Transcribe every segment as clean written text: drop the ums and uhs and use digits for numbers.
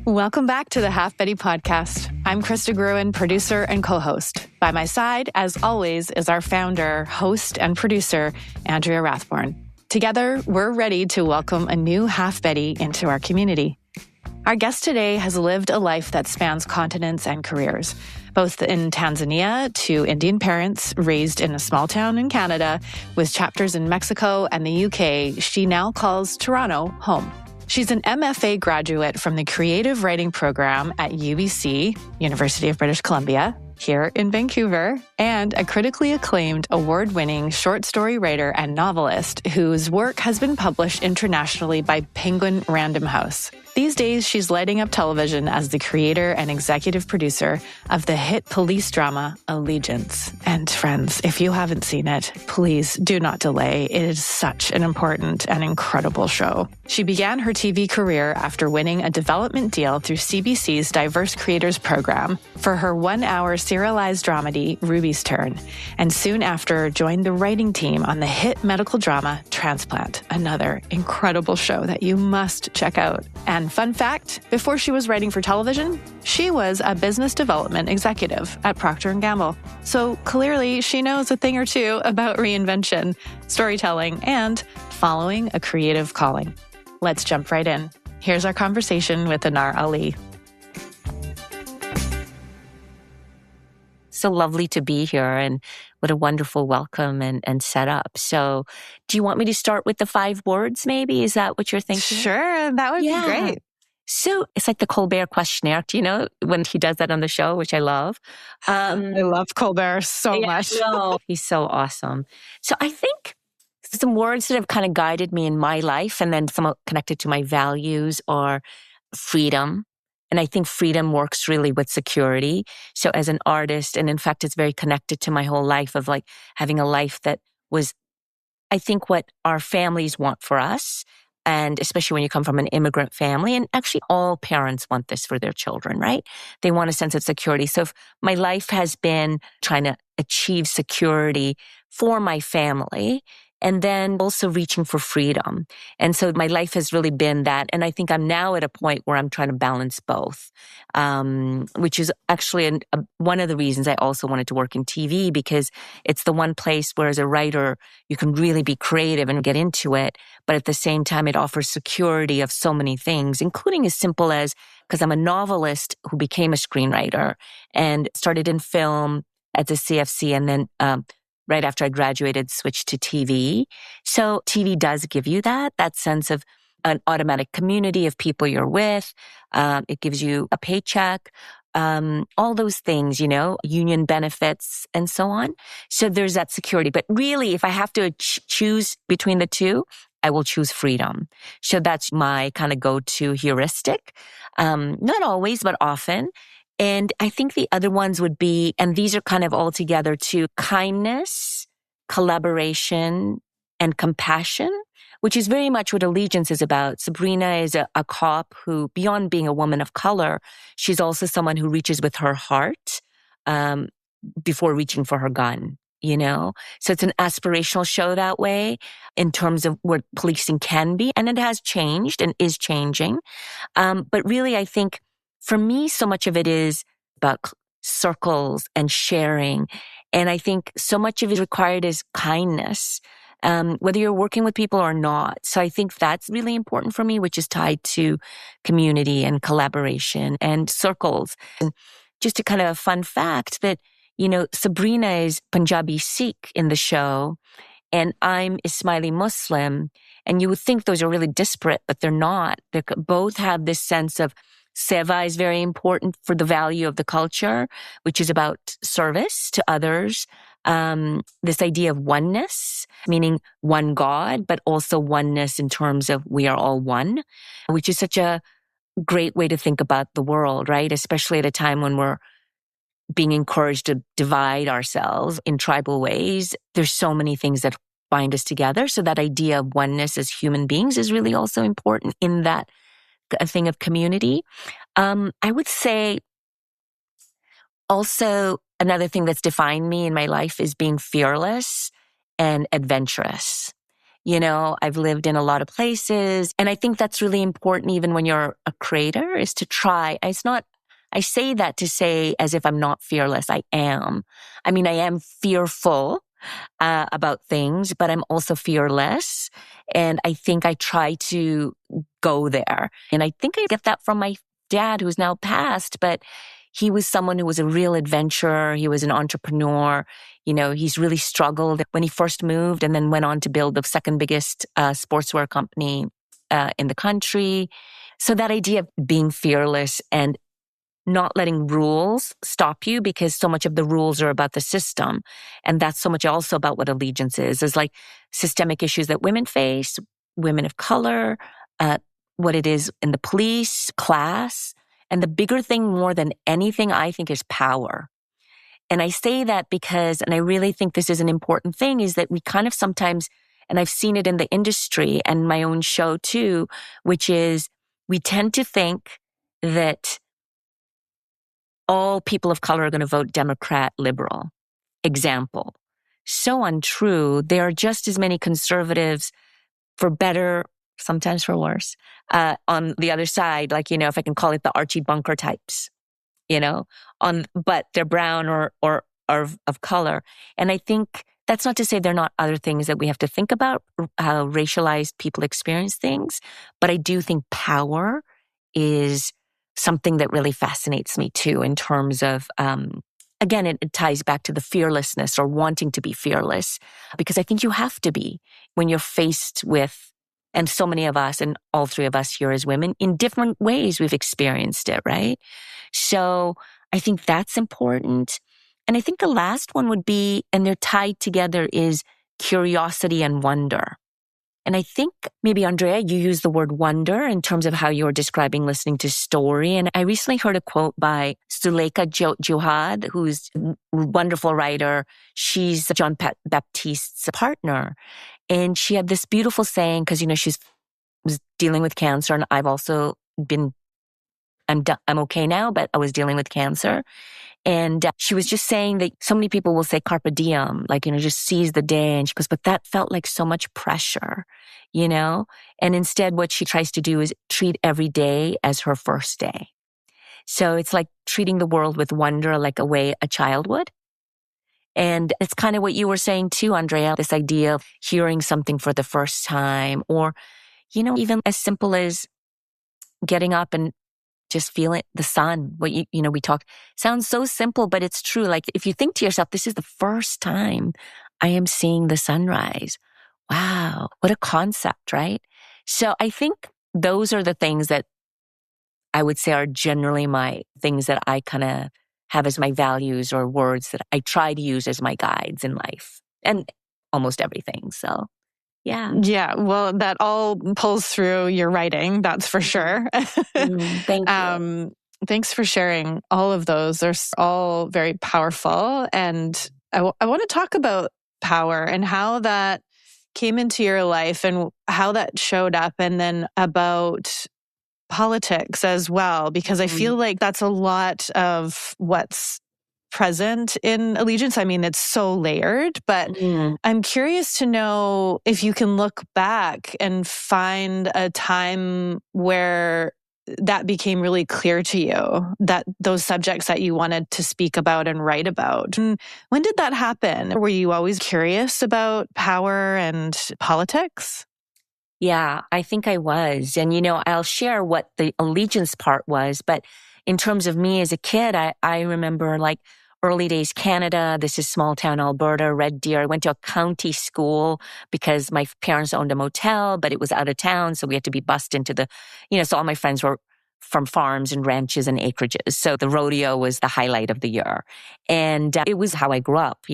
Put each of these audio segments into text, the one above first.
Welcome back to the Half Betty podcast. I'm Krista Gruen, producer and co-host. By my side, as always, is our founder, host, and producer, Andrea Rathborn. Together, we're ready to welcome a new Half Betty into our community. Our guest today has lived a life that spans continents and careers, both in Tanzania to Indian parents raised in a small town in Canada with chapters in Mexico and the UK. She now calls Toronto home. She's an MFA graduate from the Creative Writing Program at UBC, University of British Columbia, here in Vancouver, and a critically acclaimed award-winning short story writer and novelist whose work has been published internationally by Penguin Random House. These days, she's lighting up television as the creator and executive producer of the hit police drama Allegiance. And friends, if you haven't seen it, please do not delay. It is such an important and incredible show. She began her TV career after winning a development deal through CBC's Diverse Creators Program for her one-hour serialized dramedy, Ruby's Turn, and soon after joined the writing team on the hit medical drama Transplant, another incredible show that you must check out. And fun fact, before she was writing for television, she was a business development executive at Procter Gamble. So clearly she knows a thing or two about reinvention, storytelling, and following a creative calling. Let's jump right in. Here's our conversation with Anar Ali. So lovely to be here, and what a wonderful welcome and setup. So do you want me to start with the 5 words maybe? Is that what you're thinking? Sure, that would be great. So it's like the Colbert questionnaire, do you know, when he does that on the show, which I love. I love Colbert so much. No, he's so awesome. So I think some words that have kind of guided me in my life and then somewhat connected to my values are freedom. And I think freedom works really with security. So as an artist, and in fact, it's very connected to my whole life of like having a life that was, I think, what our families want for us. And especially when you come from an immigrant family, and actually all parents want this for their children, right? They want a sense of security. So if my life has been trying to achieve security for my family, and then also reaching for freedom. And so my life has really been that. And I think I'm now at a point where I'm trying to balance both, which is actually one of the reasons I also wanted to work in TV, because it's the one place where as a writer, you can really be creative and get into it. But at the same time, it offers security of so many things, including as simple as, because I'm a novelist who became a screenwriter and started in film at the CFC, and then right after I graduated, switched to TV. So TV does give you that sense of an automatic community of people you're with. It gives you a paycheck, all those things, you know, union benefits and so on. So there's that security. But really, if I have to choose between the two, I will choose freedom. So that's my kind of go-to heuristic. Not always, but often. And I think the other ones would be, and these are kind of all together too, kindness, collaboration, and compassion, which is very much what Allegiance is about. Sabrina is a cop who, beyond being a woman of color, she's also someone who reaches with her heart before reaching for her gun, you know? So it's an aspirational show that way in terms of what policing can be. And it has changed and is changing. But really, I think, for me, so much of it is about circles and sharing. And I think so much of it required is kindness, whether you're working with people or not. So I think that's really important for me, which is tied to community and collaboration and circles. And just a kind of a fun fact that, you know, Sabrina is Punjabi Sikh in the show, and I'm Ismaili Muslim. And you would think those are really disparate, but they're not. They both have this sense of Seva is very important for the value of the culture, which is about service to others. This idea of oneness, meaning one God, but also oneness in terms of we are all one, which is such a great way to think about the world, right? Especially at a time when we're being encouraged to divide ourselves in tribal ways. There's so many things that bind us together. So that idea of oneness as human beings is really also important in that a thing of community. I would say also another thing that's defined me in my life is being fearless and adventurous. I've lived in a lot of places. And I think that's really important even when you're a creator, is to try. I say that to say as if I'm not fearless. I am. I mean, I am fearful about things, but I'm also fearless. And I think I try to go there. And I think I get that from my dad, who's now passed, but he was someone who was a real adventurer. He was an entrepreneur. He's really struggled when he first moved and then went on to build the second biggest sportswear company in the country. So that idea of being fearless and not letting rules stop you, because so much of the rules are about the system. And that's so much also about what allegiance is like systemic issues that women face, women of color, what it is in the police, class. And the bigger thing more than anything, I think, is power. And I say that because, and I really think this is an important thing, is that we kind of sometimes, and I've seen it in the industry and my own show too, which is we tend to think that all people of color are going to vote Democrat, liberal. Example. So untrue. There are just as many conservatives, for better, sometimes for worse, on the other side, like, if I can call it the Archie Bunker types, but they're brown or of color. And I think that's not to say there are not other things that we have to think about, how racialized people experience things. But I do think power is something that really fascinates me too, in terms of, again, it ties back to the fearlessness or wanting to be fearless, because I think you have to be when you're faced with, and so many of us, and all three of us here as women, in different ways we've experienced it, right? So I think that's important. And I think the last one would be, and they're tied together, is curiosity and wonder. And I think maybe, Andrea, you use the word wonder in terms of how you're describing listening to story. And I recently heard a quote by Suleika Johad, who's a wonderful writer. She's John Baptiste's partner. And she had this beautiful saying, because, she was dealing with cancer, and I've also been, I'm okay now, but I was dealing with cancer. And she was just saying that so many people will say carpe diem, like, just seize the day. And she goes, but that felt like so much pressure, And instead what she tries to do is treat every day as her first day. So it's like treating the world with wonder, like a way a child would. And it's kind of what you were saying too, Andrea, this idea of hearing something for the first time, or, even as simple as getting up and just feeling the sun. What we talk sounds so simple, but it's true. Like, if you think to yourself, this is the first time I am seeing the sunrise. Wow, what a concept, right? So I think those are the things that I would say are generally my things that I kind of have as my values, or words that I try to use as my guides in life and almost everything. So yeah. Yeah. Well, that all pulls through your writing. That's for sure. Thank you. Thanks for sharing all of those. They're all very powerful. And I want to talk about power and how that came into your life and how that showed up, and then about politics as well, because I feel like that's a lot of what's present in allegiance. I mean, it's so layered, but I'm curious to know if you can look back and find a time where that became really clear to you, that those subjects that you wanted to speak about and write about. And when did that happen? Were you always curious about power and politics? Yeah, I think I was. And, I'll share what the allegiance part was. But in terms of me as a kid, I remember like early days Canada. This is small town Alberta, Red Deer. I went to a county school because my parents owned a motel, but it was out of town. So we had to be bussed into so all my friends were from farms and ranches and acreages. So the rodeo was the highlight of the year. And it was how I grew up,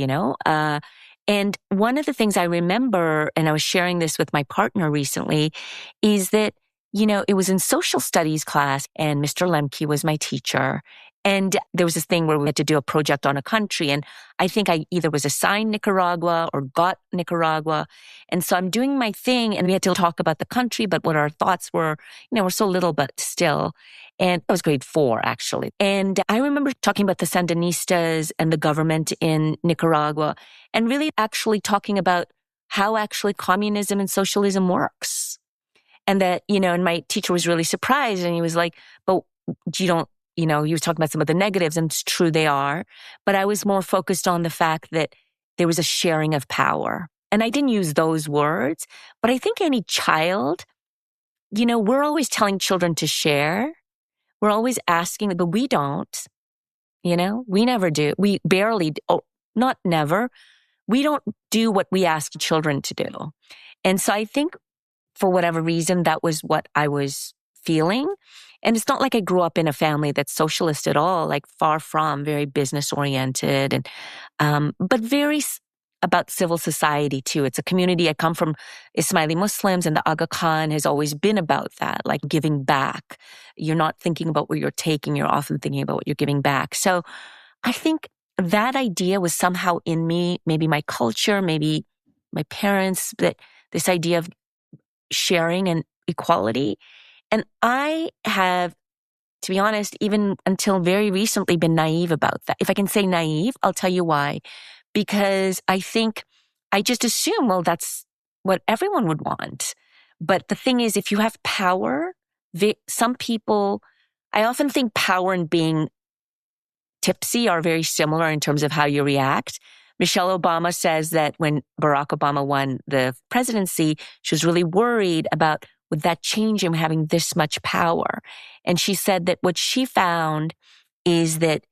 And one of the things I remember, and I was sharing this with my partner recently, is that, it was in social studies class, and Mr. Lemke was my teacher. And there was this thing where we had to do a project on a country. And I think I either was assigned Nicaragua or got Nicaragua. And so I'm doing my thing, and we had to talk about the country, but what our thoughts were, we're so little, but still. And I was grade 4, actually. And I remember talking about the Sandinistas and the government in Nicaragua, and really actually talking about how actually communism and socialism works. And that, and my teacher was really surprised, and he was like, but you don't, you were talking about some of the negatives, and it's true they are. But I was more focused on the fact that there was a sharing of power. And I didn't use those words, but I think any child, we're always telling children to share. We're always asking, but we don't, we never do. We barely, not never. We don't do what we ask children to do. And so I think for whatever reason, that was what I was feeling. And it's not like I grew up in a family that's socialist at all, like far from, very business oriented, and but very about civil society too. It's a community. I come from Ismaili Muslims, and the Aga Khan has always been about that, like giving back. You're not thinking about what you're taking. You're often thinking about what you're giving back. So I think that idea was somehow in me, maybe my culture, maybe my parents, that this idea of sharing and equality. And I have, to be honest, even until very recently been naive about that. If I can say naive, I'll tell you why. Because I think I just assume, well, that's what everyone would want. But the thing is, if you have power, some people, I often think power and being tipsy are very similar in terms of how you react. Michelle Obama says that when Barack Obama won the presidency, she was really worried about, would that change him having this much power? And she said that what she found is that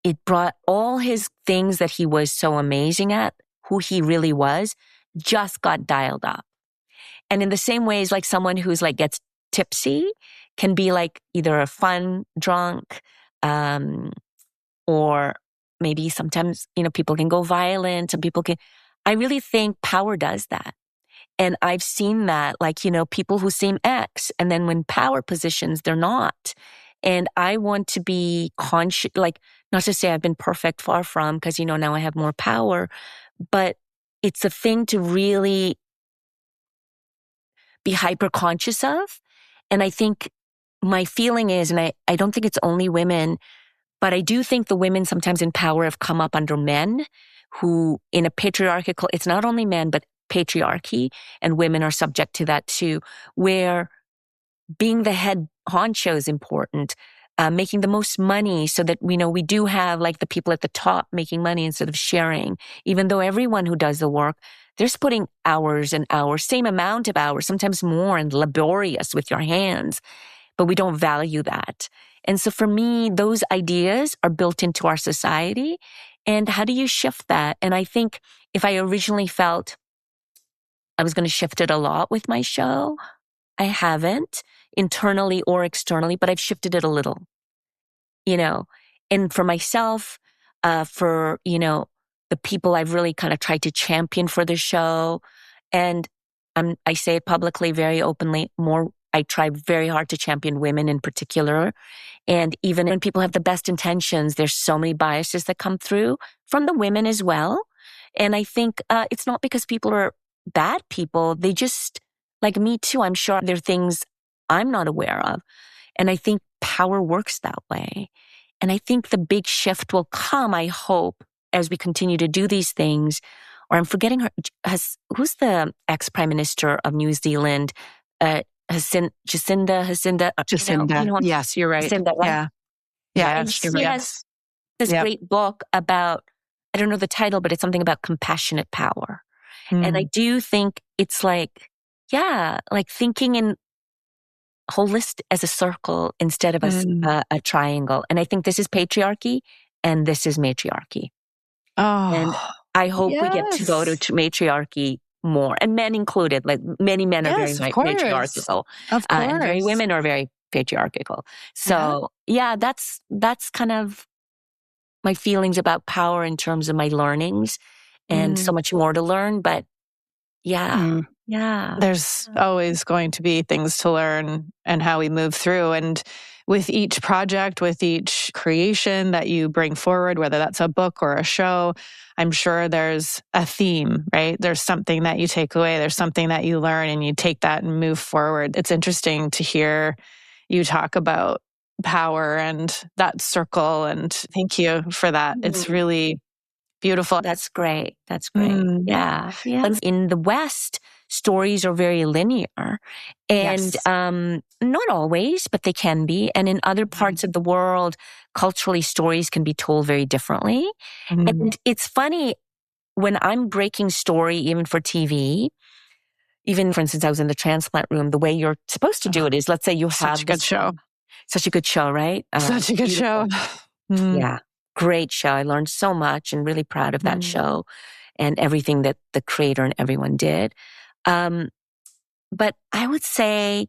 it brought all his things that he was so amazing at, who he really was, just got dialed up. And in the same ways, like someone who's like gets tipsy can be like either a fun drunk, or maybe sometimes, people can go violent, some people can. I really think power does that. And I've seen that, like, people who seem X, and then when power positions, they're not. And I want to be conscious, like, not to say I've been perfect, far from, because, now I have more power, but it's a thing to really be hyper conscious of. And I think my feeling is, and I don't think it's only women, but I do think the women sometimes in power have come up under men who, in a patriarchal, it's not only men, but patriarchy, and women are subject to that too, where being the head honcho is important, making the most money so that we do have like the people at the top making money instead of sharing, even though everyone who does the work, they're putting hours and hours, same amount of hours, sometimes more, and laborious with your hands, but we don't value that. And so for me, those ideas are built into our society. And how do you shift that? And I think if I originally felt I was going to shift it a lot with my show, I haven't, internally or externally, but I've shifted it a little, and for myself, for, the people I've really kind of tried to champion for the show. And I say it publicly, very openly, I try very hard to champion women in particular. And even when people have the best intentions, there's so many biases that come through from the women as well. And I think it's not because people are bad people. They just, like me too, I'm sure there are things I'm not aware of. And I think power works that way. And I think the big shift will come, I hope, as we continue to do these things. Or I'm forgetting her, who's the ex-prime minister of New Zealand? Jacinda. Yes, you're right. Jacinda, right? Yeah. Yeah. And she has this great book about, I don't know the title, but it's something about compassionate power. And I do think it's like, like thinking in holistic as a circle instead of a triangle. And I think this is patriarchy and this is matriarchy. Oh, and I hope we get to go to matriarchy more, and men included. Like many men are very matriarchal, of course, and very women are very patriarchal. So that's kind of my feelings about power in terms of my learnings, and so much more to learn. But there's always going to be things to learn and how we move through. And with each project, with each creation that you bring forward, whether that's a book or a show, I'm sure there's a theme, right? There's something that you take away. There's something that you learn, and you take that and move forward. It's interesting to hear you talk about power and that circle. And thank you for that. It's really Beautiful. That's great. That's great. Yeah. Yeah. In the West, stories are very linear and, not always, but they can be. And in other parts of the world, culturally, stories can be told very differently. And it's funny when I'm breaking story, even for TV, even for instance, I was in the transplant room, the way you're supposed to do it is, let's say you have such a good show. Such a good show, right? Such a good show. Yeah. Great show. I learned so much and really proud of that show and everything that the creator and everyone did. But I would say,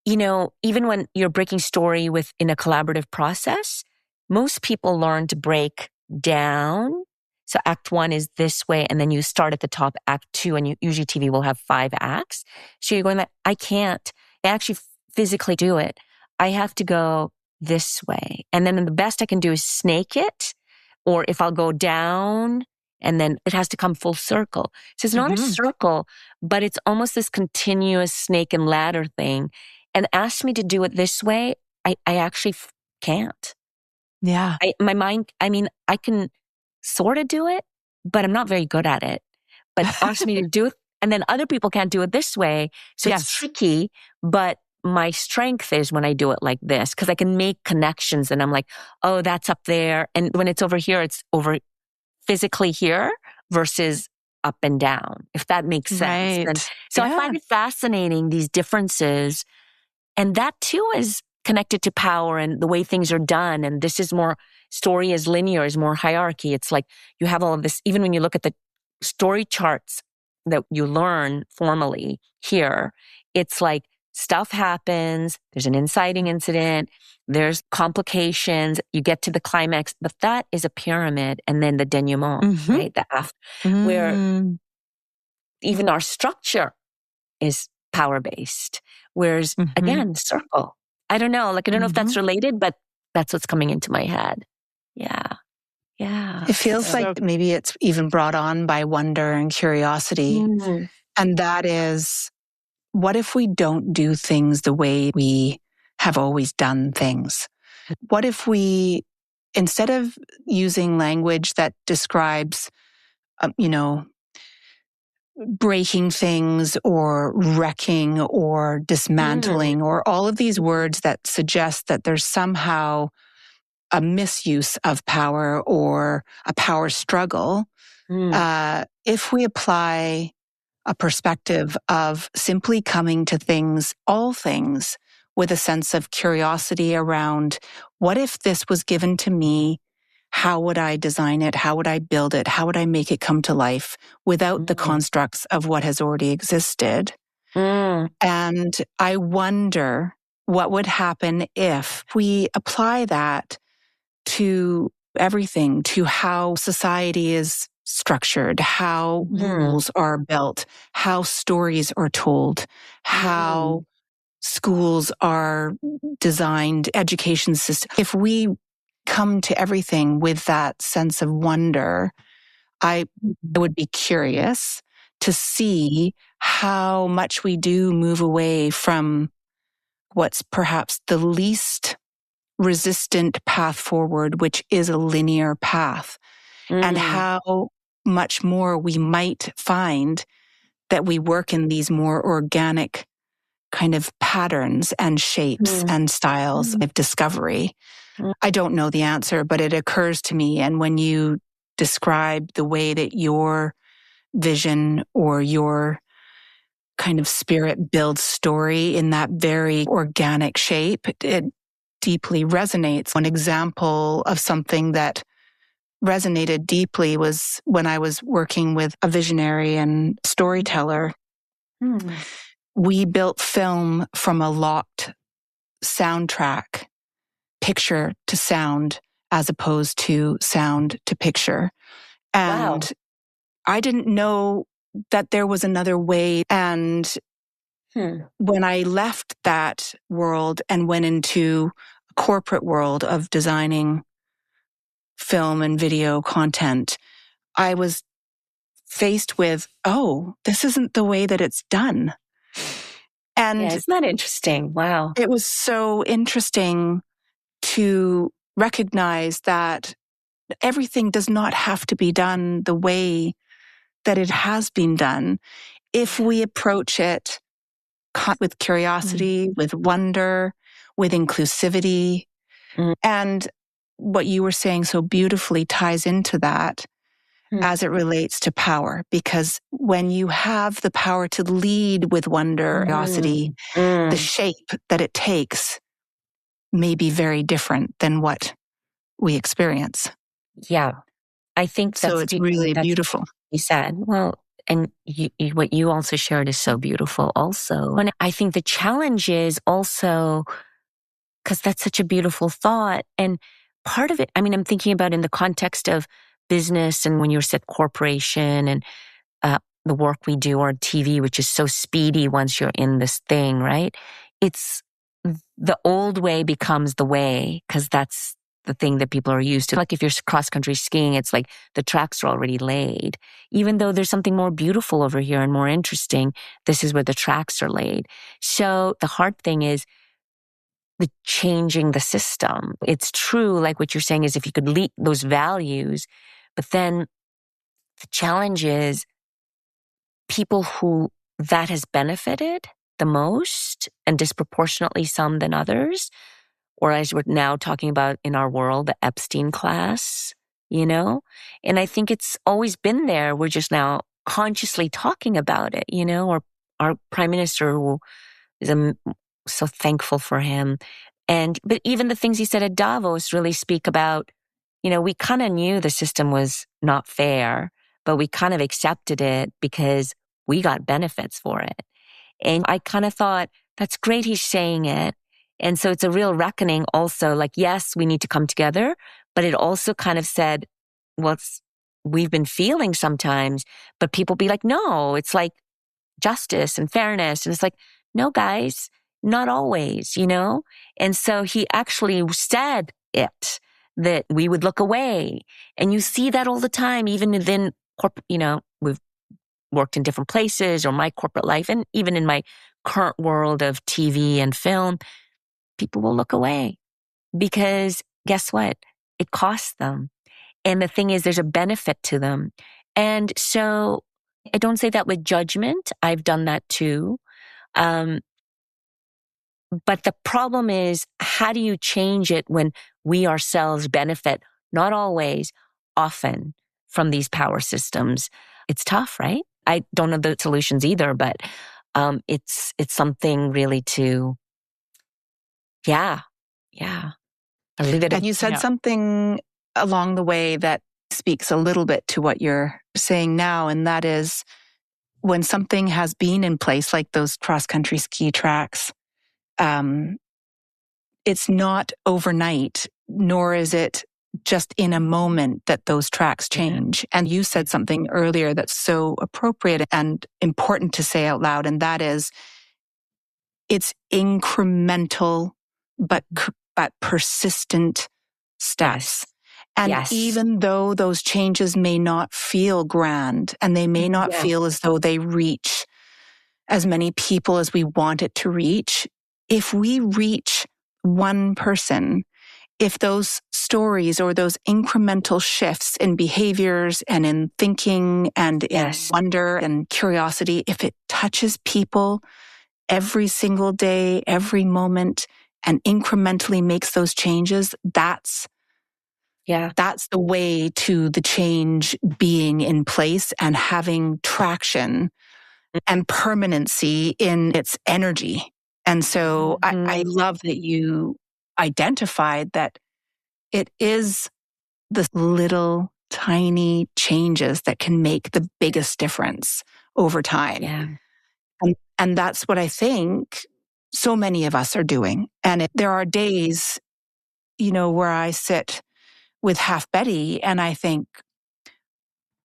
even when you're breaking story in a collaborative process, most people learn to break down. So act 1 is this way, and then you start at the top, act 2, and usually TV will have 5 acts. So you're going like, I can't actually physically do it. I have to go this way. And then the best I can do is snake it, or if I'll go down, and then it has to come full circle. So it's not a circle, but it's almost this continuous snake and ladder thing. And ask me to do it this way, I actually can't. Yeah. My mind, I can sort of do it, but I'm not very good at it. But ask me to do it, and then other people can't do it this way. So it's tricky, but my strength is when I do it like this, because I can make connections and I'm like, oh, that's up there. And when it's over here, it's over physically here versus up and down, if that makes sense. Right. And so I find it fascinating, these differences. And that too is connected to power and the way things are done. And this is more, story is linear, is more hierarchy. It's like you have all of this, even when you look at the story charts that you learn formally here, it's like stuff happens, there's an inciting incident, there's complications, you get to the climax, but that is a pyramid. And then the denouement, right? The after, where even our structure is power-based. Whereas again, circle. I don't know. I don't know if that's related, but that's what's coming into my head. Yeah. Yeah. It feels like maybe it's even brought on by wonder and curiosity. And that is, what if we don't do things the way we have always done things? What if we, instead of using language that describes, breaking things or wrecking or dismantling or all of these words that suggest that there's somehow a misuse of power or a power struggle, if we apply a perspective of simply coming to things, all things, with a sense of curiosity around, what if this was given to me? How would I design it? How would I build it? How would I make it come to life without the constructs of what has already existed? And I wonder what would happen if we apply that to everything, to how society is structured, how rules are built, how stories are told, how schools are designed, education system. If we come to everything with that sense of wonder, I would be curious to see how much we do move away from what's perhaps the least resistant path forward, which is a linear path, and how much more we might find that we work in these more organic kind of patterns and shapes and styles of discovery. I don't know the answer, but it occurs to me. And when you describe the way that your vision or your kind of spirit builds story in that very organic shape, it deeply resonates. One example of something that resonated deeply was when I was working with a visionary and storyteller. We built film from a locked soundtrack, picture to sound, as opposed to sound to picture. And I didn't know that there was another way. And when I left that world and went into a corporate world of designing film and video content, I was faced with, oh, this isn't the way that it's done. And isn't that interesting? Wow. It was so interesting to recognize that everything does not have to be done the way that it has been done if we approach it with curiosity, with wonder, with inclusivity. And what you were saying so beautifully ties into that as it relates to power. Because when you have the power to lead with wonder, curiosity, the shape that it takes may be very different than what we experience. Yeah. I think that's so it's really beautiful. You said, well, and what you also shared is so beautiful also. And I think the challenge is also, because that's such a beautiful thought. And part of it, I mean, I'm thinking about in the context of business and when you're said corporation and the work we do on TV, which is so speedy once you're in this thing, right? It's the old way becomes the way because that's the thing that people are used to. Like if you're cross-country skiing, it's like the tracks are already laid. Even though there's something more beautiful over here and more interesting, this is where the tracks are laid. So the hard thing is the changing the system. It's true, like what you're saying is if you could lead those values, but then the challenge is people who that has benefited the most and disproportionately some than others, or as we're now talking about in our world, the Epstein class, you know? And I think it's always been there. We're just now consciously talking about it, you know, or our prime minister who is so thankful for him. But even the things he said at Davos really speak about, you know, we kind of knew the system was not fair, but we kind of accepted it because we got benefits for it. And I kind of thought, that's great he's saying it. And so it's a real reckoning also, like, yes, we need to come together, but it also kind of said, well, we've been feeling sometimes, but people be like, no, it's like justice and fairness. And it's like, no, guys, not always, you know? And so he actually said it, that we would look away. And you see that all the time, even within corporate, you know, we've worked in different places or my corporate life, and even in my current world of TV and film, people will look away because guess what? It costs them. And the thing is, there's a benefit to them. And so I don't say that with judgment. I've done that too. But the problem is, how do you change it when we ourselves benefit, not always, often from these power systems? It's tough, right? I don't know the solutions either, but it's something really to, yeah. I leave it. And you said something along the way that speaks a little bit to what you're saying now, and that is when something has been in place, like those cross-country ski tracks, it's not overnight, nor is it just in a moment that those tracks change. And you said something earlier that's so appropriate and important to say out loud, and that is it's incremental, but persistent steps. And even though those changes may not feel grand and they may not feel as though they reach as many people as we want it to reach, if we reach one person, if those stories or those incremental shifts in behaviors and in thinking and in wonder and curiosity, if it touches people every single day, every moment, and incrementally makes those changes, that's the way to the change being in place and having traction and permanency in its energy. And so I love that you identified that it is the little tiny changes that can make the biggest difference over time. Yeah. And that's what I think so many of us are doing. And there are days, you know, where I sit with halfbetty and I think,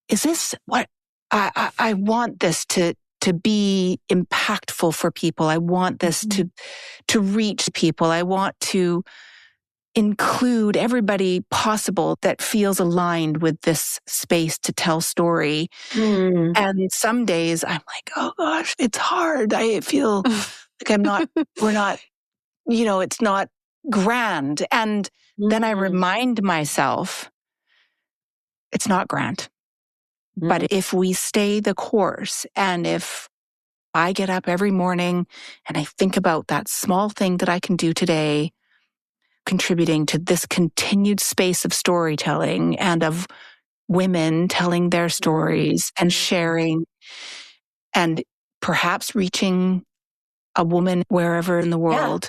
is this what I want this to be impactful for people. I want this to reach people. I want to include everybody possible that feels aligned with this space to tell story. And some days I'm like, oh gosh, it's hard. I feel like we're not, you know, it's not grand. And then I remind myself it's not grand. But if we stay the course, and if I get up every morning and I think about that small thing that I can do today, contributing to this continued space of storytelling and of women telling their stories and sharing and perhaps reaching a woman wherever in the world,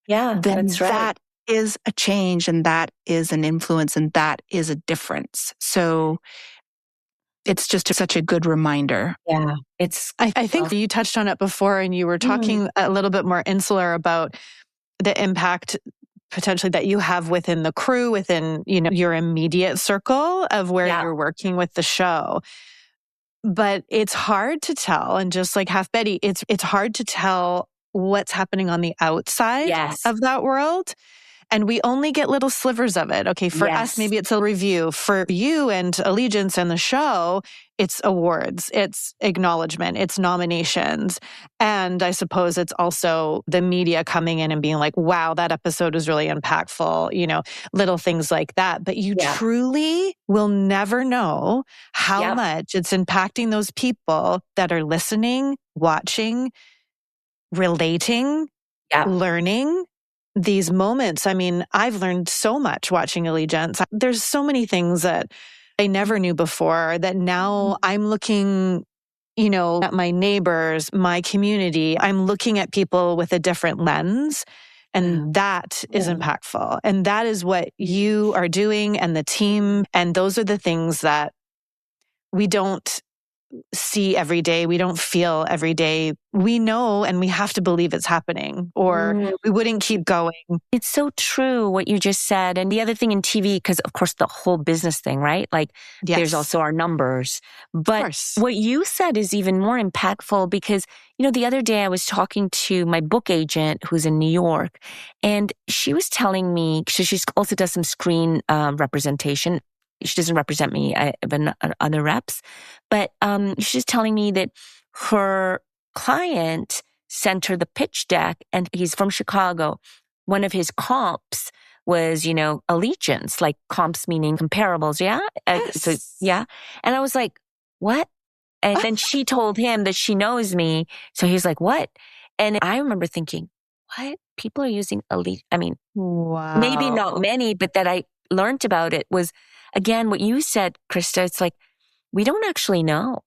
then that's right. that is a change, and that is an influence, and that is a difference. So it's just such a good reminder. Yeah, I think you touched on it before, and you were talking a little bit more insular about the impact potentially that you have within the crew, within, your immediate circle of where you're working with the show. But it's hard to tell. And just like Half Betty, it's hard to tell what's happening on the outside of that world. And we only get little slivers of it. Okay, for us, maybe it's a review. For you and Allegiance and the show, it's awards, it's acknowledgement, it's nominations. And I suppose it's also the media coming in and being like, wow, that episode was really impactful, little things like that. But you truly will never know how much it's impacting those people that are listening, watching, relating, learning. These moments. I mean, I've learned so much watching Allegiance. There's so many things that I never knew before that now I'm looking, at my neighbors, my community. I'm looking at people with a different lens. And that is impactful. And that is what you are doing and the team. And those are the things that we don't see every day. We don't feel every day. We know, and we have to believe it's happening, or we wouldn't keep going. It's so true what you just said. And the other thing in TV, because of course the whole business thing, right? Like there's also our numbers. But what you said is even more impactful because, the other day I was talking to my book agent who's in New York, and she was telling me, so she also does some screen representation. She doesn't represent me, I have other reps, but she's telling me that her client sent her the pitch deck, and he's from Chicago. One of his comps was, Allegiance, like comps meaning comparables, And I was like, what? And then she told him that she knows me. So he's like, what? And I remember thinking, what? People are using Allegiance. I mean, maybe not many, but that I learned about it was, again, what you said, Krista, it's like, we don't actually know.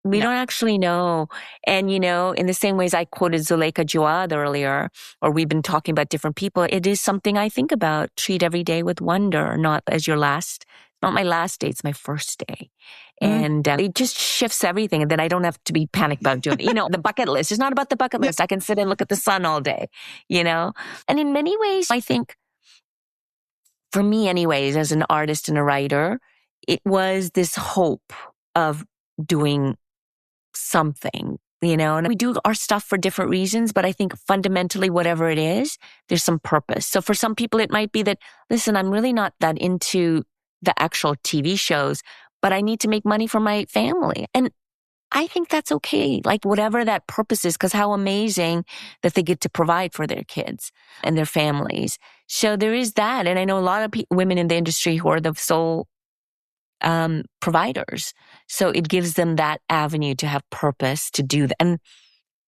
We don't actually know. And, in the same ways I quoted Zuleika Jawad earlier, or we've been talking about different people, it is something I think about. Treat every day with wonder, not as your last, not my last day, it's my first day. And it just shifts everything. And then I don't have to be panicked about doing it. The bucket list. It's not about the bucket list. I can sit and look at the sun all day, And in many ways, I think, for me anyways, as an artist and a writer, it was this hope of doing something, and we do our stuff for different reasons, but I think fundamentally, whatever it is, there's some purpose. So for some people, it might be that, listen, I'm really not that into the actual TV shows, but I need to make money for my family. And I think that's okay. Like whatever that purpose is, because how amazing that they get to provide for their kids and their families. So there is that. And I know a lot of women in the industry who are the sole providers. So it gives them that avenue to have purpose to do that. And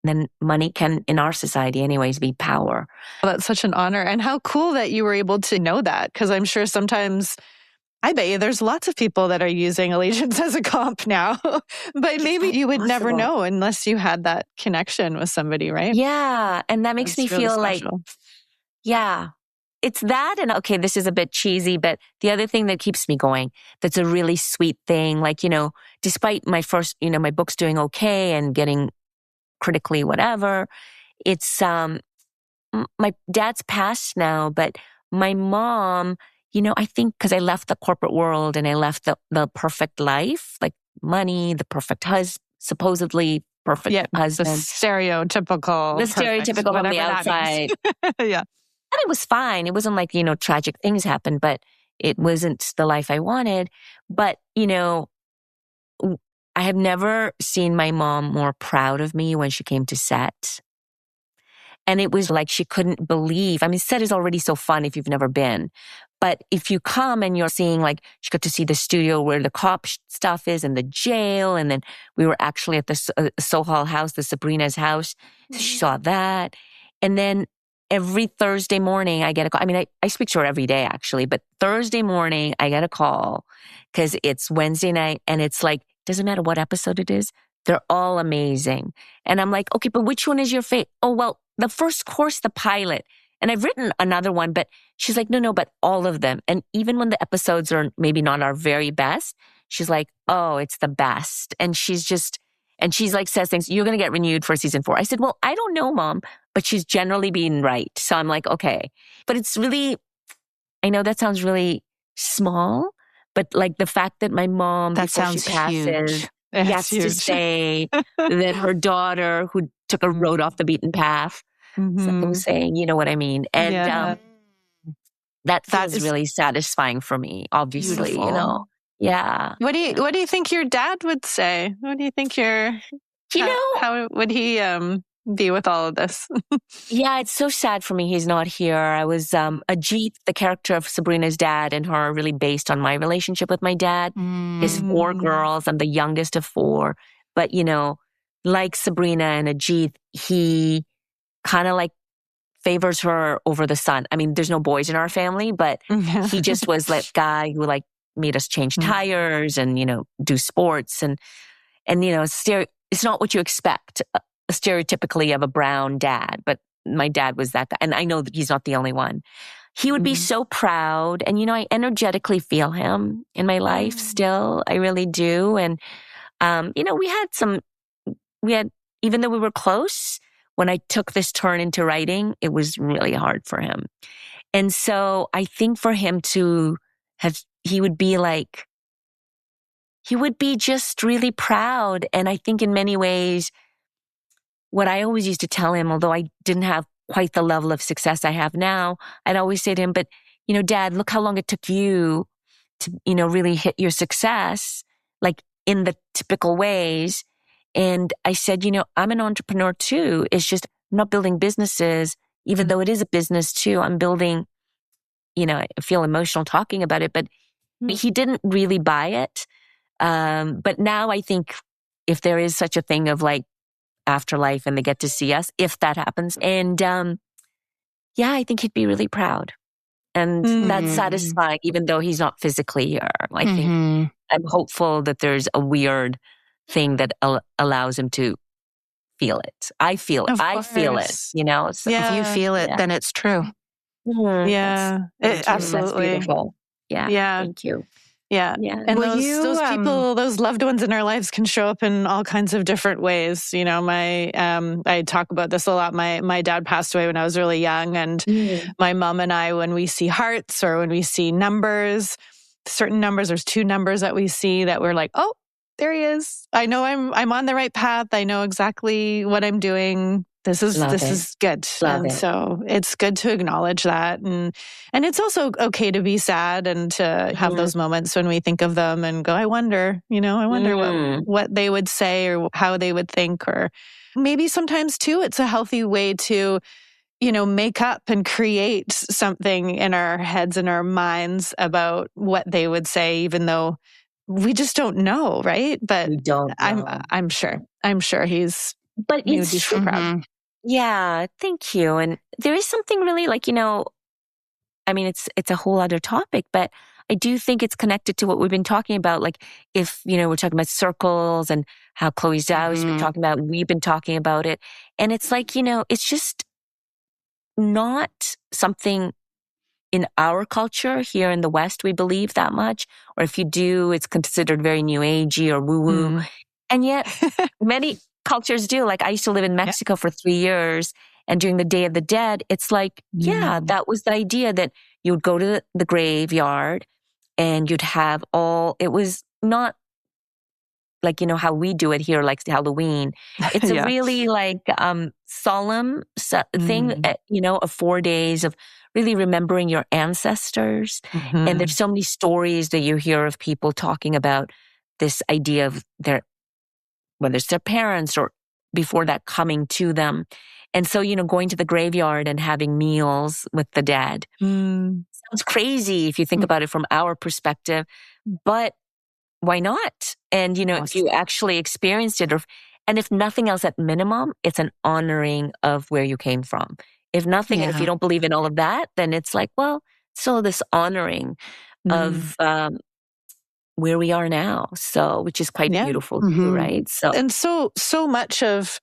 then money can, in our society anyways, be power. Well, that's such an honor. And how cool that you were able to know that. Because I'm sure sometimes, I bet you there's lots of people that are using Allegiance as a comp now, but maybe you would never know unless you had that connection with somebody, right? Yeah. And that makes me really feel special. It's that. And okay, this is a bit cheesy, but the other thing that keeps me going, that's a really sweet thing. Like, despite my first, my book's doing okay and getting critically whatever, it's, my dad's passed now, but my mom, I think because I left the corporate world and I left the perfect life, like money, the perfect supposedly perfect husband. The stereotypical from the outside. Yeah. And it was fine. It wasn't like, tragic things happened, but it wasn't the life I wanted. But, I have never seen my mom more proud of me when she came to set. And it was like she couldn't believe. I mean, set is already so fun if you've never been. But if you come and you're seeing, like, she got to see the studio where the cop stuff is and the jail. And then we were actually at the Sohal house, the Sabrina's house. So she saw that. And then every Thursday morning I get a call. I mean, I speak to her every day actually, but Thursday morning I get a call because it's Wednesday night and it's like, doesn't matter what episode it is. They're all amazing. And I'm like, okay, but which one is your favorite? Oh, well, the first course, the pilot. And I've written another one, but she's like, no, but all of them. And even when the episodes are maybe not our very best, she's like, oh, it's the best. And she's like, says things, you're going to get renewed for season 4. I said, well, I don't know, Mom, but she's generally being right. So I'm like, okay. But it's really, I know that sounds really small, but like the fact that my mom, that before sounds she passes, huge. gets to say that her daughter who took a road off the beaten path, something saying, you know what I mean? And that feels really satisfying for me, obviously, beautiful. You know? Yeah. What do you think your dad would say? What do you think how would he be with all of this? Yeah, it's so sad for me he's not here. I was Ajit, the character of Sabrina's dad, and her are really based on my relationship with my dad. His 4 girls, I'm the youngest of 4. But, you know, like Sabrina and Ajit, he kind of like favors her over the son. I mean, there's no boys in our family, but he just was that guy who like made us change tires and, you know, do sports and you know, it's not what you expect stereotypically of a brown dad, but my dad was that guy. And I know that he's not the only one. He would be so proud. And, you know, I energetically feel him in my life still. I really do. And, you know, even though we were close, when I took this turn into writing, it was really hard for him. And so I think for him to he would be just really proud. And I think in many ways, what I always used to tell him, although I didn't have quite the level of success I have now, I'd always say to him, but, you know, Dad, look how long it took you to, you know, really hit your success, like in the typical ways. And I said, you know, I'm an entrepreneur too. It's just, I'm not building businesses, even though it is a business too. I'm building, you know, I feel emotional talking about it, but he didn't really buy it. But now I think if there is such a thing of like afterlife and they get to see us, if that happens. And yeah, I think he'd be really proud. And that's satisfying, even though he's not physically here. I think I'm hopeful that there's a weird thing that allows him to feel it. I feel it. I feel it, you know? So, if you feel it, then it's true. Yeah, absolutely. That's beautiful. Yeah. Thank you. Yeah. And those people, those loved ones in our lives can show up in all kinds of different ways. You know, I talk about this a lot. My dad passed away when I was really young, and my mom and I, when we see hearts or when we see numbers, certain numbers, there's 2 numbers that we see that we're like, oh, there he is. I know I'm on the right path. I know exactly what I'm doing. This is good. So it's good to acknowledge that. And it's also okay to be sad and to have those moments when we think of them and go, I wonder what they would say or how they would think. Or maybe sometimes too, it's a healthy way to, you know, make up and create something in our heads and our minds about what they would say, even though we just don't know, right? But we don't know. I'm sure he's, but it's so proud. Yeah, thank you. And there is something really like, you know, I mean, it's a whole other topic, but I do think it's connected to what we've been talking about. Like if, you know, we're talking about circles and how Chloe Zhao's been talking about, we've been talking about it. And it's like, you know, it's just not something in our culture here in the West we believe that much. Or if you do, it's considered very new agey or woo-woo. And yet many cultures do. Like I used to live in Mexico for 3 years, and during the Day of the Dead, it's like, that was the idea that you would go to the graveyard and you'd have it was not like, you know, how we do it here, like Halloween. It's a really like solemn thing, you know, of 4 days of really remembering your ancestors. And there's so many stories that you hear of people talking about this idea of whether it's their parents or before that coming to them. And so, going to the graveyard and having meals with the dead sounds crazy if you think about it from our perspective, but why not? And, if you actually experienced it, and if nothing else, at minimum, it's an honoring of where you came from. If nothing, and if you don't believe in all of that, then it's like, well, still this honoring of where we are now. So, which is quite beautiful too, right? So, and so much of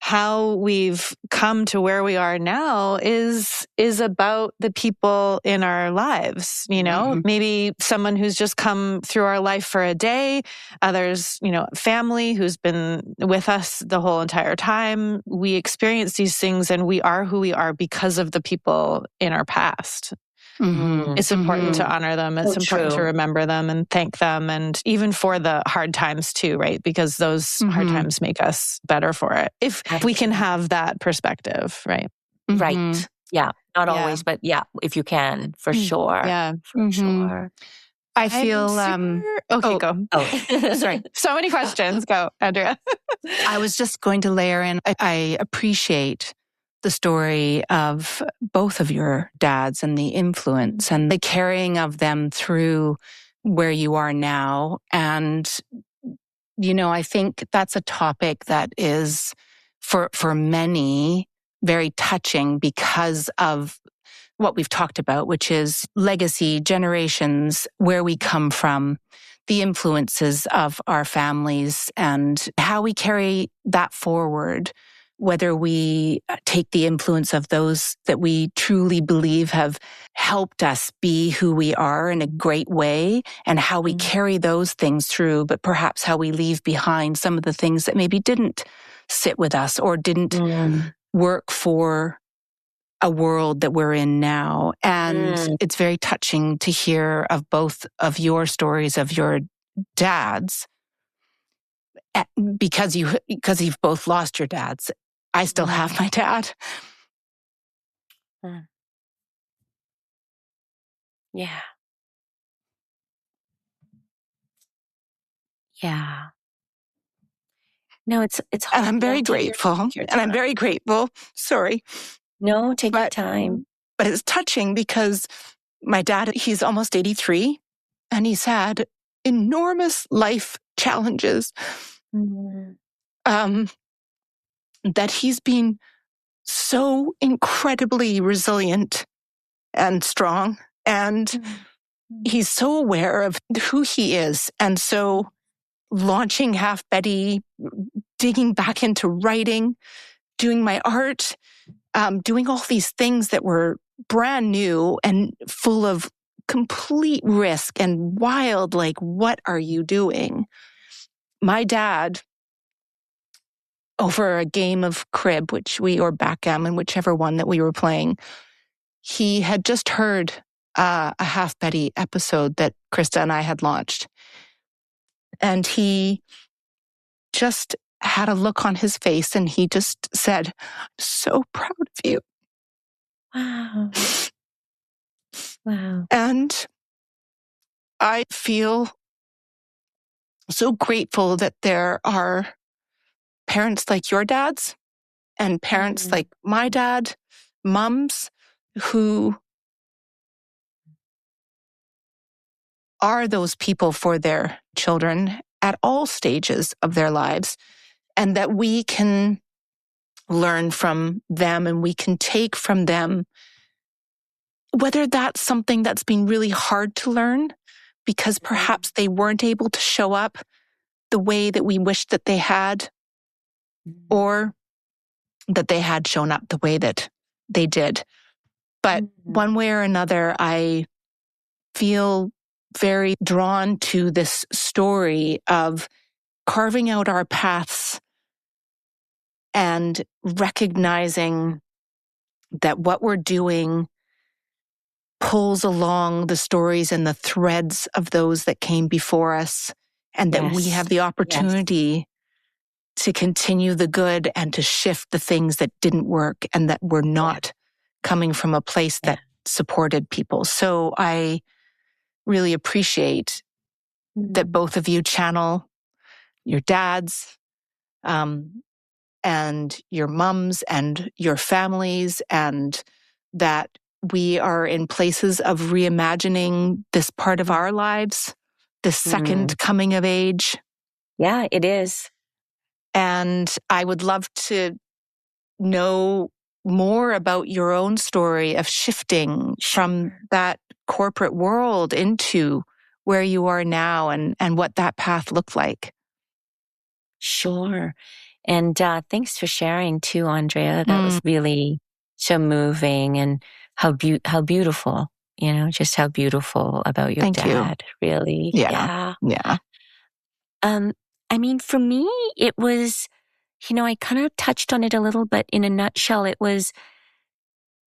how we've come to where we are now is about the people in our lives, maybe someone who's just come through our life for a day, others, family who's been with us the whole entire time. We experience these things and we are who we are because of the people in our past. It's important to honor them. It's important to remember them and thank them. And even for the hard times too, right? Because those hard times make us better for it. If we can have that perspective, right? Right. Yeah. Not always, but if you can, for sure. Yeah. For sure. I feel... Okay, go. Oh, sorry. So many questions. Go, Andrea. I was just going to layer in, I appreciate the story of both of your dads and the influence and the carrying of them through where you are now. And, I think that's a topic that is for many very touching because of what we've talked about, which is legacy, generations, where we come from, the influences of our families and how we carry that forward, whether we take the influence of those that we truly believe have helped us be who we are in a great way and how we carry those things through, but perhaps how we leave behind some of the things that maybe didn't sit with us or didn't work for a world that we're in now. And it's very touching to hear of both of your stories of your dads because you've both lost your dads. I still have my dad. Yeah. Yeah. No, it's hard. And I'm very grateful. And I'm very grateful. Sorry. No, take your time. But it's touching because my dad, he's almost 83 and he's had enormous life challenges that he's been so incredibly resilient and strong. And he's so aware of who he is. And so launching Half Betty, digging back into writing, doing my art, doing all these things that were brand new and full of complete risk and wild, like, what are you doing? My dad, over a game of crib, or backgammon, whichever one that we were playing, he had just heard a Half Betty episode that Krista and I had launched. And he just had a look on his face and he just said, "I'm so proud of you." Wow. Wow. And I feel so grateful that there are parents like your dads and parents like my dad, mums who are those people for their children at all stages of their lives, and that we can learn from them and we can take from them, whether that's something that's been really hard to learn because perhaps they weren't able to show up the way that we wished that they had, or that they had shown up the way that they did. But one way or another, I feel very drawn to this story of carving out our paths and recognizing that what we're doing pulls along the stories and the threads of those that came before us, and that we have the opportunity to continue the good and to shift the things that didn't work and that were not coming from a place that supported people. So I really appreciate that both of you channel your dads, and your mums and your families, and that we are in places of reimagining this part of our lives, this second coming of age. Yeah, it is. And I would love to know more about your own story of shifting from that corporate world into where you are now, and what that path looked like. Sure. And thanks for sharing too, Andrea. That was really so moving, and how beautiful, just how beautiful about your Thank you. dad, really. Yeah. I mean, for me, it was, I kind of touched on it a little, but in a nutshell, I was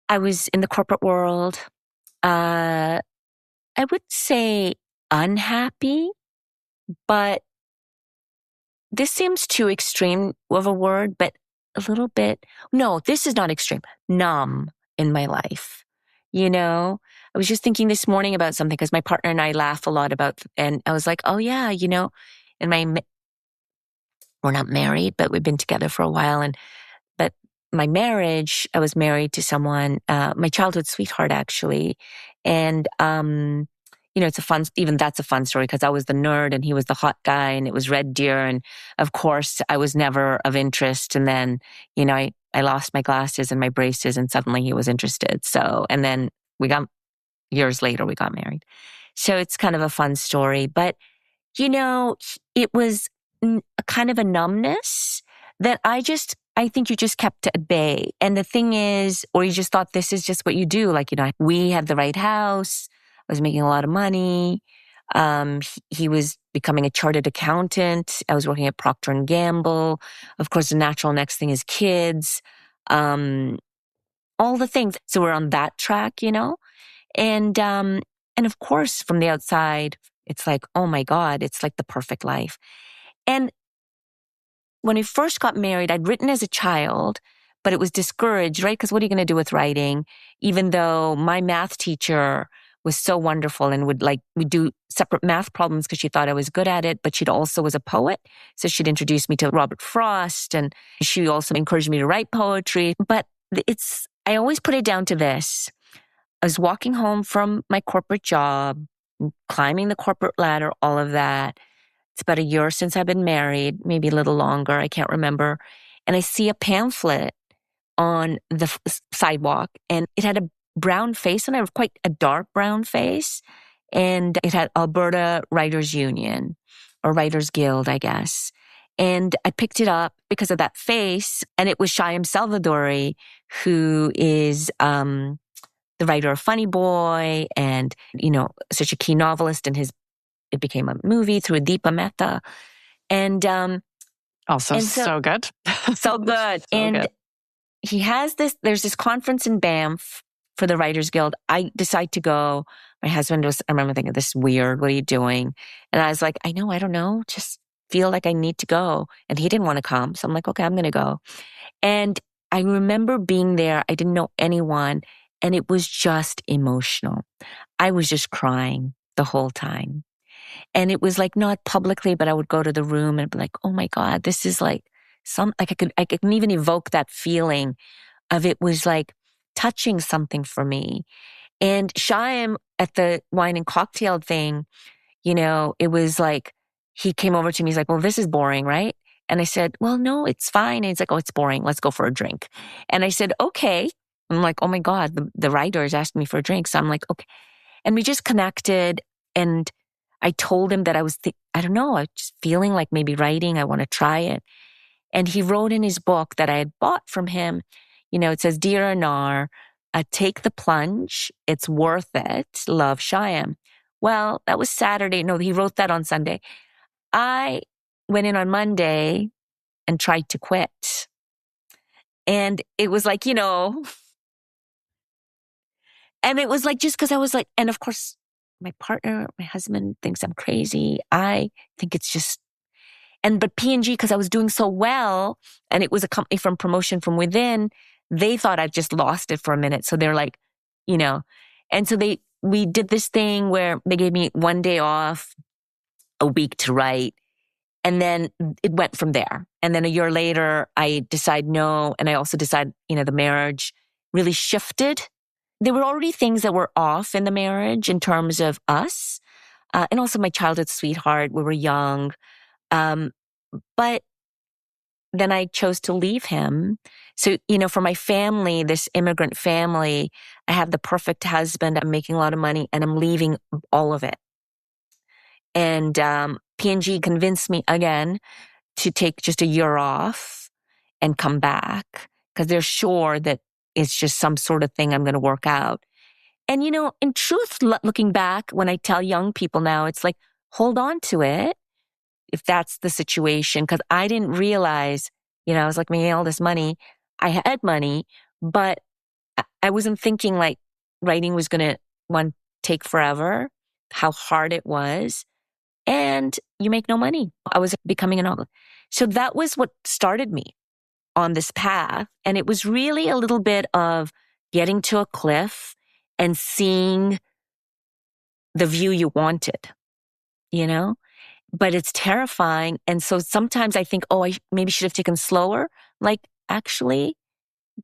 in the corporate world. I would say unhappy, but this seems too extreme of a word, but a little bit. No, this is not extreme. Numb in my life. I was just thinking this morning about something because my partner and I laugh a lot about, and I was like, oh yeah, we're not married, but we've been together for a while. But my marriage, I was married to someone, my childhood sweetheart, actually. And, that's a fun story because I was the nerd and he was the hot guy, and it was Red Deer. And of course I was never of interest. And then, I lost my glasses and my braces, and suddenly he was interested. So, and then years later, we got married. So it's kind of a fun story, but it was a kind of a numbness that I think you just kept at bay. And the thing is, or you just thought this is just what you do. Like, we had the right house. I was making a lot of money. He was becoming a chartered accountant. I was working at Procter Gamble. Of course, the natural next thing is kids. All the things. So we're on that track, and of course, from the outside, it's like, oh my God, it's like the perfect life. And when I first got married, I'd written as a child, but it was discouraged, right? Because what are you going to do with writing? Even though my math teacher was so wonderful and we'd do separate math problems because she thought I was good at it, but she also was a poet. So she'd introduce me to Robert Frost, and she also encouraged me to write poetry. But I always put it down to this. I was walking home from my corporate job, climbing the corporate ladder, all of that. It's about a year since I've been married, maybe a little longer. I can't remember. And I see a pamphlet on the sidewalk, and it had a brown face on it, quite a dark brown face. And it had Alberta Writers Union, or Writers Guild, I guess. And I picked it up because of that face. And it was Shyam Salvadori, who is the writer of Funny Boy, and, such a key novelist, and it became a movie through Deepa Mehta. And also so good. So good. And he has there's this conference in Banff for the Writers Guild. I decide to go. My husband I remember thinking, this is weird. What are you doing? And I was like, I don't know. Just feel like I need to go. And he didn't want to come. So I'm like, okay, I'm going to go. And I remember being there. I didn't know anyone. And it was just emotional. I was just crying the whole time. And it was like not publicly, but I would go to the room and be like, oh my God, this is like I can even evoke that feeling of it was like touching something for me. And Shyam at the wine and cocktail thing, it was like, he came over to me. He's like, well, this is boring, right? And I said, well, no, it's fine. And he's like, oh, it's boring. Let's go for a drink. And I said, okay. I'm like, oh my God, the writer is asking me for a drink. So I'm like, okay. And we just connected, and I told him that I was I was just feeling like maybe writing. I want to try it. And he wrote in his book that I had bought from him, it says, Dear Anar, take the plunge. It's worth it. Love, Shyam. Well, that was Saturday. No, he wrote that on Sunday. I went in on Monday and tried to quit. And it was like, and it was like, just because I was like, and of course, my partner, my husband thinks I'm crazy. I think it's just, but P&G, because I was doing so well, and it was a company from Promotion from Within, they thought I'd just lost it for a minute. So they're like, and so we did this thing where they gave me one day off a week to write. And then it went from there. And then a year later, I decide no. And I also decide, the marriage really shifted. There were already things that were off in the marriage in terms of us. And also my childhood sweetheart. We were young. But then I chose to leave him. So, for my family, this immigrant family, I have the perfect husband. I'm making a lot of money and I'm leaving all of it. And P&G convinced me again to take just a year off and come back because they're sure that it's just some sort of thing I'm going to work out. And, in truth, looking back, when I tell young people now, it's like, hold on to it if that's the situation. Because I didn't realize, I was like making all this money. I had money, but I wasn't thinking like writing was going to take forever, how hard it was. And you make no money. I was becoming an novelist. So that was what started me on this path. And it was really a little bit of getting to a cliff and seeing the view you wanted, but it's terrifying. And so sometimes I think, I maybe should have taken slower. Like, actually,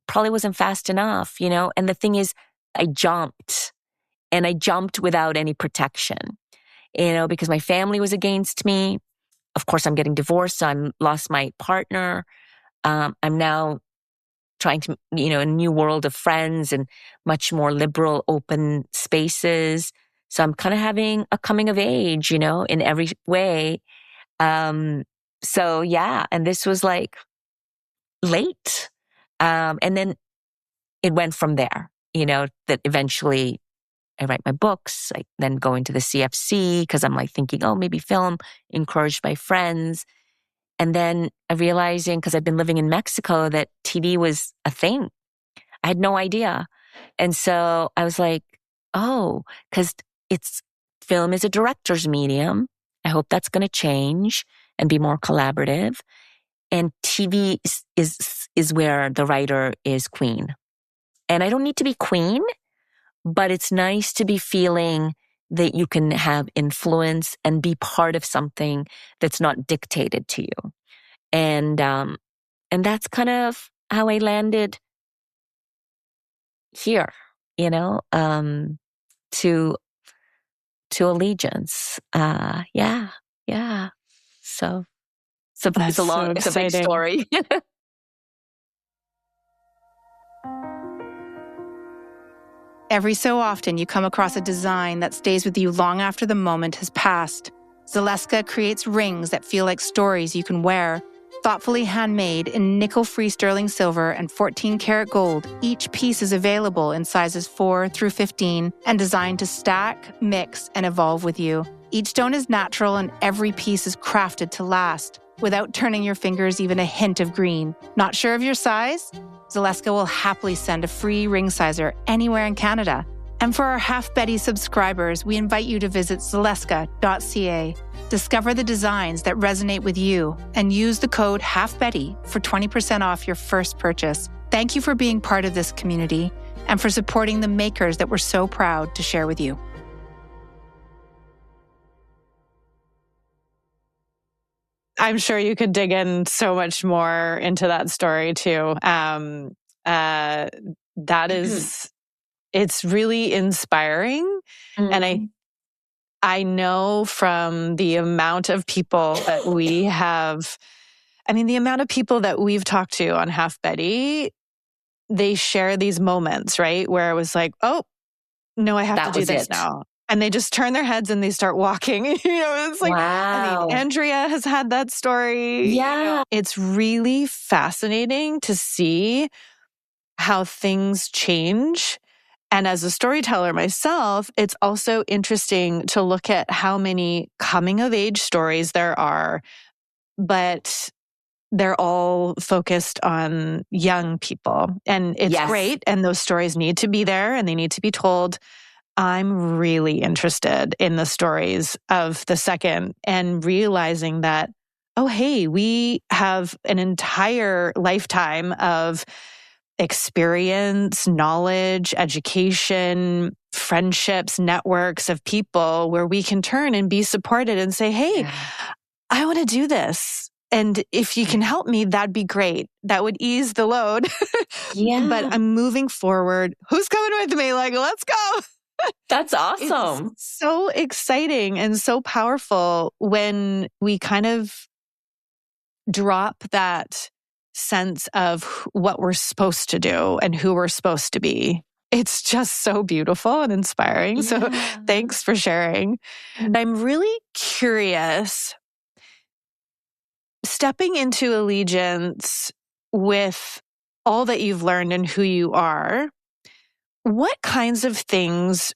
probably wasn't fast enough, And the thing is, I jumped without any protection, because my family was against me. Of course, I'm getting divorced. So I lost my partner. I'm now trying to, a new world of friends and much more liberal, open spaces. So I'm kind of having a coming of age, in every way. So yeah, and this was like late. And then it went from there, that eventually I write my books. I then go into the CFC because I'm like thinking, maybe film, encouraged by friends. And then realizing, because I've been living in Mexico, that TV was a thing. I had no idea. And so I was like, because film is a director's medium. I hope that's going to change and be more collaborative. And TV is where the writer is queen. And I don't need to be queen, but it's nice to be feeling that you can have influence and be part of something that's not dictated to you. And that's kind of how I landed here, to Allegiance. Yeah. So it's a big story. Every so often, you come across a design that stays with you long after the moment has passed. Zaleska creates rings that feel like stories you can wear. Thoughtfully handmade in nickel-free sterling silver and 14-karat gold, each piece is available in sizes 4 through 15 and designed to stack, mix, and evolve with you. Each stone is natural and every piece is crafted to last, without turning your fingers even a hint of green. Not sure of your size? Zaleska will happily send a free ring sizer anywhere in Canada. And for our halfbetty subscribers, we invite you to visit zaleska.ca. Discover the designs that resonate with you and use the code halfbetty for 20% off your first purchase. Thank you for being part of this community and for supporting the makers that we're so proud to share with you. I'm sure you could dig in so much more into that story too. That is, it's really inspiring. And I know from the amount of people that we have, the amount of people that we've talked to on Half Betty, they share these moments, right? Where it was like, no, I have to do this now. And they just turn their heads and they start walking. It's like, wow. Andrea has had that story. Yeah. It's really fascinating to see how things change. And as a storyteller myself, it's also interesting to look at how many coming of age stories there are, but they're all focused on young people. And it's great. And those stories need to be there and they need to be told. I'm really interested in the stories of the second and realizing that, we have an entire lifetime of experience, knowledge, education, friendships, networks of people where we can turn and be supported and say, I want to do this. And if you can help me, that'd be great. That would ease the load. Yeah. But I'm moving forward. Who's coming with me? Like, let's go. That's awesome. It's so exciting and so powerful when we kind of drop that sense of what we're supposed to do and who we're supposed to be. It's just so beautiful and inspiring. So thanks for sharing. I'm really curious, stepping into Allegiance with all that you've learned and who you are, what kinds of things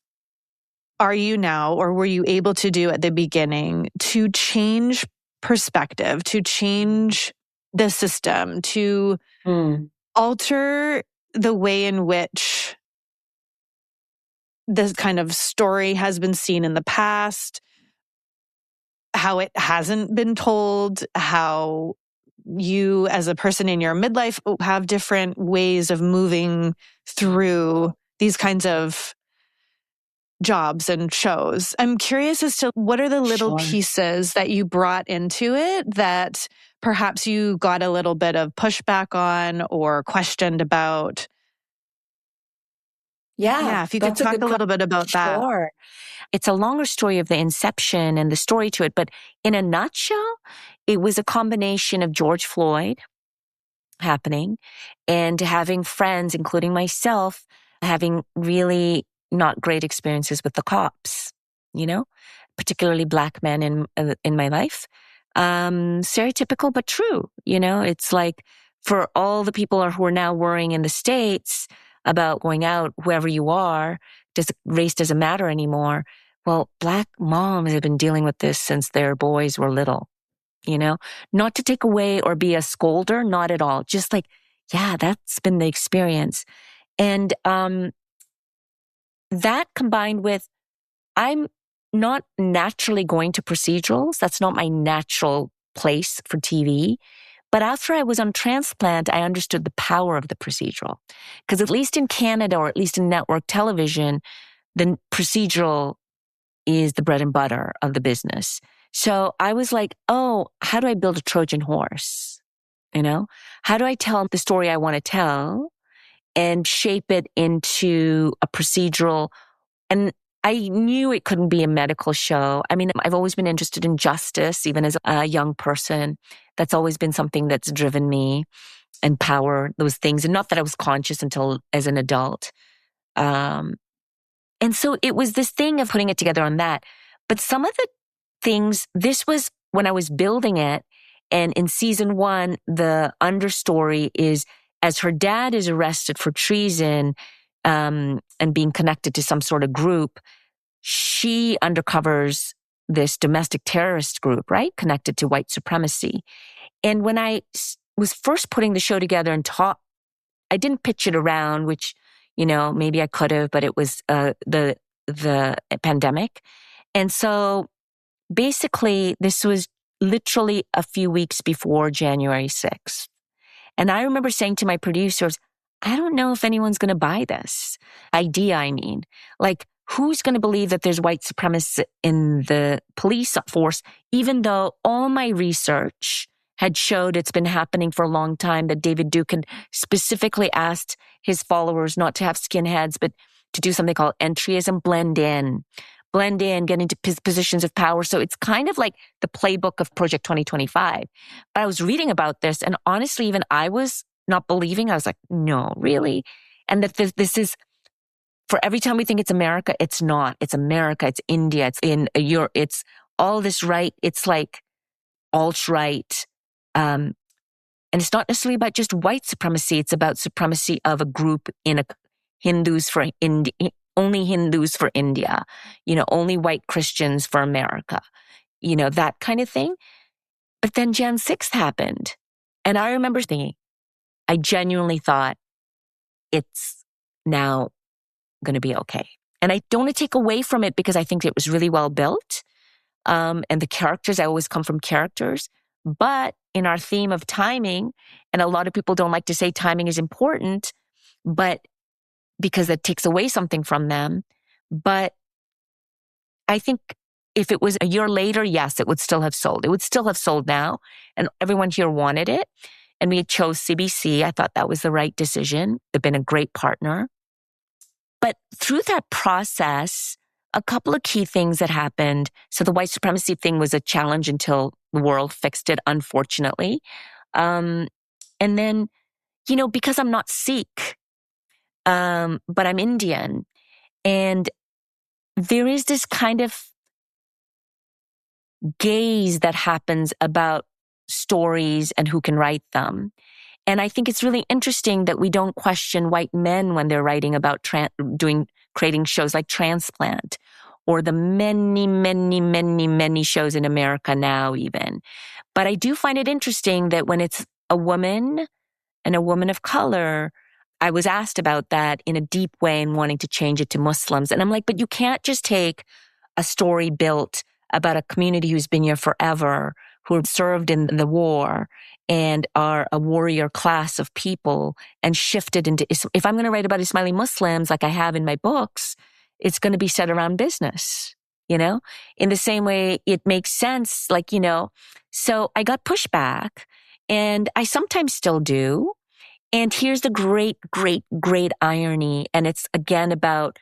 are you now, or were you able to do at the beginning to change perspective, to change the system, to alter the way in which this kind of story has been seen in the past, how it hasn't been told, how you as a person in your midlife have different ways of moving through these kinds of jobs and shows. I'm curious as to what are the little pieces that you brought into it that perhaps you got a little bit of pushback on or questioned about. Yeah, if you could talk a little bit about that. Sure. It's a longer story of the inception and the story to it, but in a nutshell, it was a combination of George Floyd happening and having friends, including myself, having really not great experiences with the cops, particularly Black men in my life. Stereotypical, but true. It's like for all the people who are now worrying in the States about going out, whoever you are, race doesn't matter anymore. Well, Black moms have been dealing with this since their boys were little, not to take away or be a scolder, not at all. Just like, yeah, that's been the experience. And, that combined with, I'm not naturally going to procedurals. That's not my natural place for TV. But after I was on transplant, I understood the power of the procedural. Because at least in Canada, or at least in network television, the procedural is the bread and butter of the business. So I was like, oh, how do I build a Trojan horse? How do I tell the story I want to tell and shape it into a procedural? And I knew it couldn't be a medical show. I mean, I've always been interested in justice, even as a young person. That's always been something that's driven me, and power, those things. And not that I was conscious until as an adult. And so it was this thing of putting it together on that. But some of the things, this was when I was building it. And in season 1, the understory is as her dad is arrested for treason, and being connected to some sort of group, she undercovers this domestic terrorist group, right? Connected to white supremacy. And when I was first putting the show together and I didn't pitch it around, which, maybe I could have, but it was the pandemic. And so basically this was literally a few weeks before January 6th. And I remember saying to my producers, I don't know if anyone's going to buy this idea. I mean, like, who's going to believe that there's white supremacists in the police force, even though all my research had showed it's been happening for a long time, that David Duke had specifically asked his followers not to have skinheads, but to do something called entryism, blend in, get into positions of power. So it's kind of like the playbook of Project 2025. But I was reading about this, and honestly, even I was not believing. I was like, no, really? And that this is, for every time we think it's America, it's not. It's America, it's India, it's in Europe, it's all this right. It's like alt-right. And it's not necessarily about just white supremacy. It's about supremacy of a group in Hindus for India, only Hindus for India, only white Christians for America, that kind of thing. But then Jan 6th happened. And I remember thinking, I genuinely thought it's now going to be okay. And I don't want to take away from it because I think it was really well built. And the characters, I always come from characters. But in our theme of timing, and a lot of people don't like to say timing is important, but because that takes away something from them. But I think if it was a year later, yes, it would still have sold. It would still have sold now. And everyone here wanted it. And we chose CBC. I thought that was the right decision. They've been a great partner. But through that process, a couple of key things that happened. So the white supremacy thing was a challenge until the world fixed it, unfortunately. And then, because I'm not Sikh, but I'm Indian. And there is this kind of gaze that happens about stories and who can write them. And I think it's really interesting that we don't question white men when they're writing about creating shows like Transplant or the many, many, many, many shows in America now even. But I do find it interesting that when it's a woman and a woman of color, I was asked about that in a deep way and wanting to change it to Muslims. And I'm like, but you can't just take a story built about a community who's been here forever, who have served in the war and are a warrior class of people and shift it into, if I'm going to write about Ismaili Muslims like I have in my books, it's going to be set around business, in the same way it makes sense, so I got pushback and I sometimes still do. And here's the great, great, great irony. And it's again about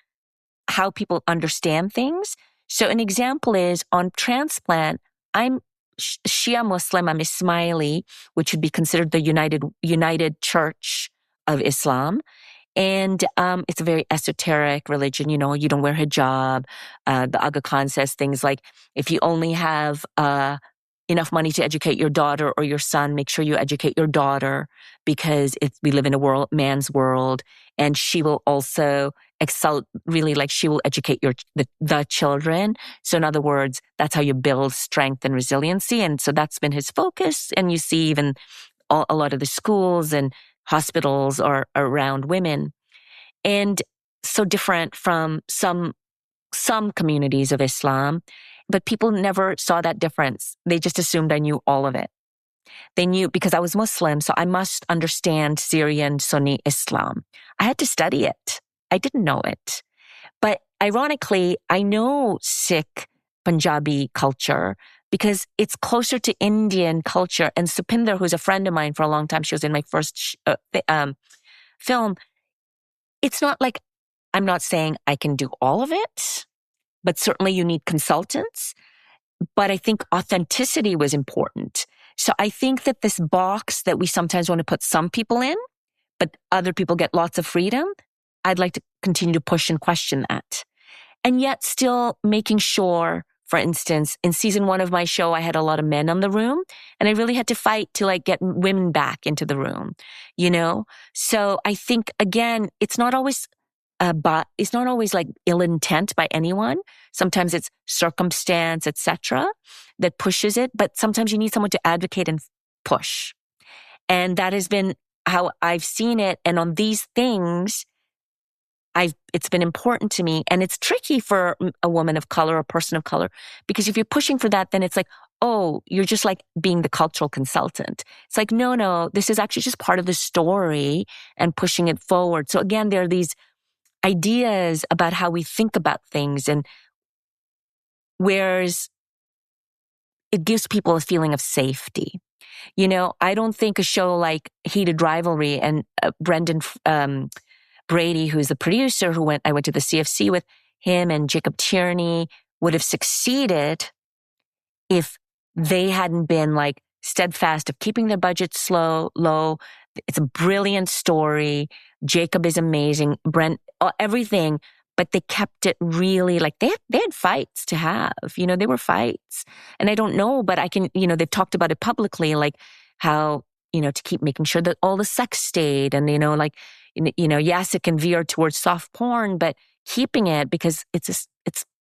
how people understand things. So an example is on Transplant, I'm Shia Muslim, I'm Ismaili, which would be considered the United Church of Islam. And it's a very esoteric religion. You don't wear hijab. The Aga Khan says things like, if you only have enough money to educate your daughter or your son, make sure you educate your daughter because we live in a man's world. And she will also excel, really, she will educate the children. So in other words, that's how you build strength and resiliency. And so that's been his focus. And you see even a lot of the schools and hospitals are around women. And so different from some communities of Islam, but people never saw that difference. They just assumed I knew all of it. They knew because I was Muslim, so I must understand Syrian Sunni Islam. I had to study it. I didn't know it. But ironically, I know Sikh Punjabi culture because it's closer to Indian culture. And Supinder, who's a friend of mine for a long time, she was in my first film. It's not like I'm not saying I can do all of it, but certainly you need consultants. But I think authenticity was important. So I think that this box that we sometimes want to put some people in, but other people get lots of freedom, I'd like to continue to push and question that. And yet still making sure, for instance, in season 1 of my show, I had a lot of men on the room and I really had to fight to get women back into the room, So I think, again, it's not always ill intent by anyone. Sometimes it's circumstance, etc., that pushes it. But sometimes you need someone to advocate and push. And that has been how I've seen it. And on these things, it's been important to me. And it's tricky for a woman of color, a person of color, because if you're pushing for that, then it's like, oh, you're just being the cultural consultant. It's like, no, this is actually just part of the story and pushing it forward. So again, there are these ideas about how we think about things, and whereas it gives people a feeling of safety. I don't think a show like Heated Rivalry and Brendan Brady, who's the producer, I went to the CFC with him, and Jacob Tierney would have succeeded if they hadn't been steadfast of keeping their budgets low. It's a brilliant story. Jacob is amazing. Brent, everything. But they kept it really they had fights to have, they were fights. And I don't know, but I can, they've talked about it publicly, how, to keep making sure that all the sex stayed and, yes, it can veer towards soft porn, but keeping it because it's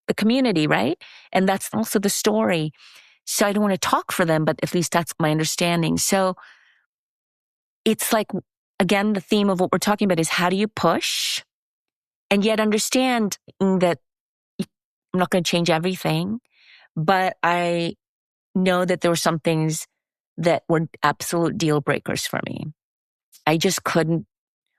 the community, right? And that's also the story. So I don't want to talk for them, but at least that's my understanding. So it's again, the theme of what we're talking about is how do you push and yet understand that I'm not going to change everything, but I know that there were some things that were absolute deal breakers for me. I just couldn't,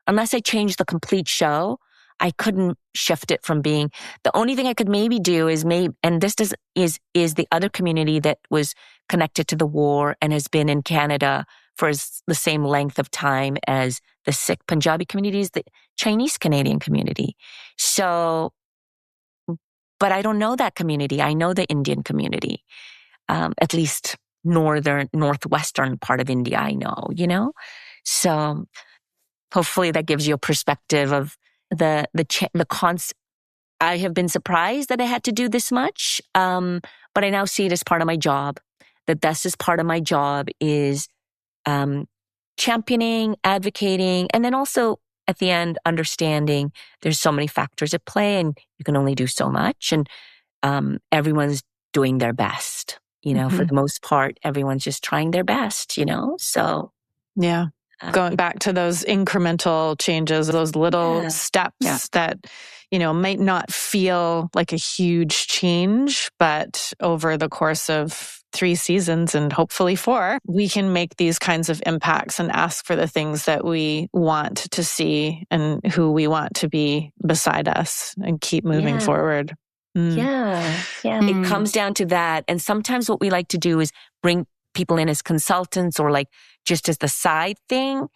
unless I changed the complete show, I couldn't shift it from being, the only thing I could maybe do is and this is the other community that was connected to the war and has been in Canada for the same length of time as the Sikh Punjabi communities, the Chinese Canadian community. So, but I don't know that community. I know the Indian community, at least northwestern part of India, I know, So hopefully that gives you a perspective of the I have been surprised that I had to do this much. But I now see it as part of my job, that's just part of my job is, championing, advocating, and then also at the end, understanding there's so many factors at play and you can only do so much. And, everyone's doing their best, for the most part, everyone's just trying their best, so. Yeah. Going back to those incremental changes, those little steps that, might not feel like a huge change, but over the course of 3 seasons and hopefully 4, we can make these kinds of impacts and ask for the things that we want to see and who we want to be beside us and keep moving forward. Yeah. It comes down to that. And sometimes what we like to do is bring people in as consultants or like just as the side thing.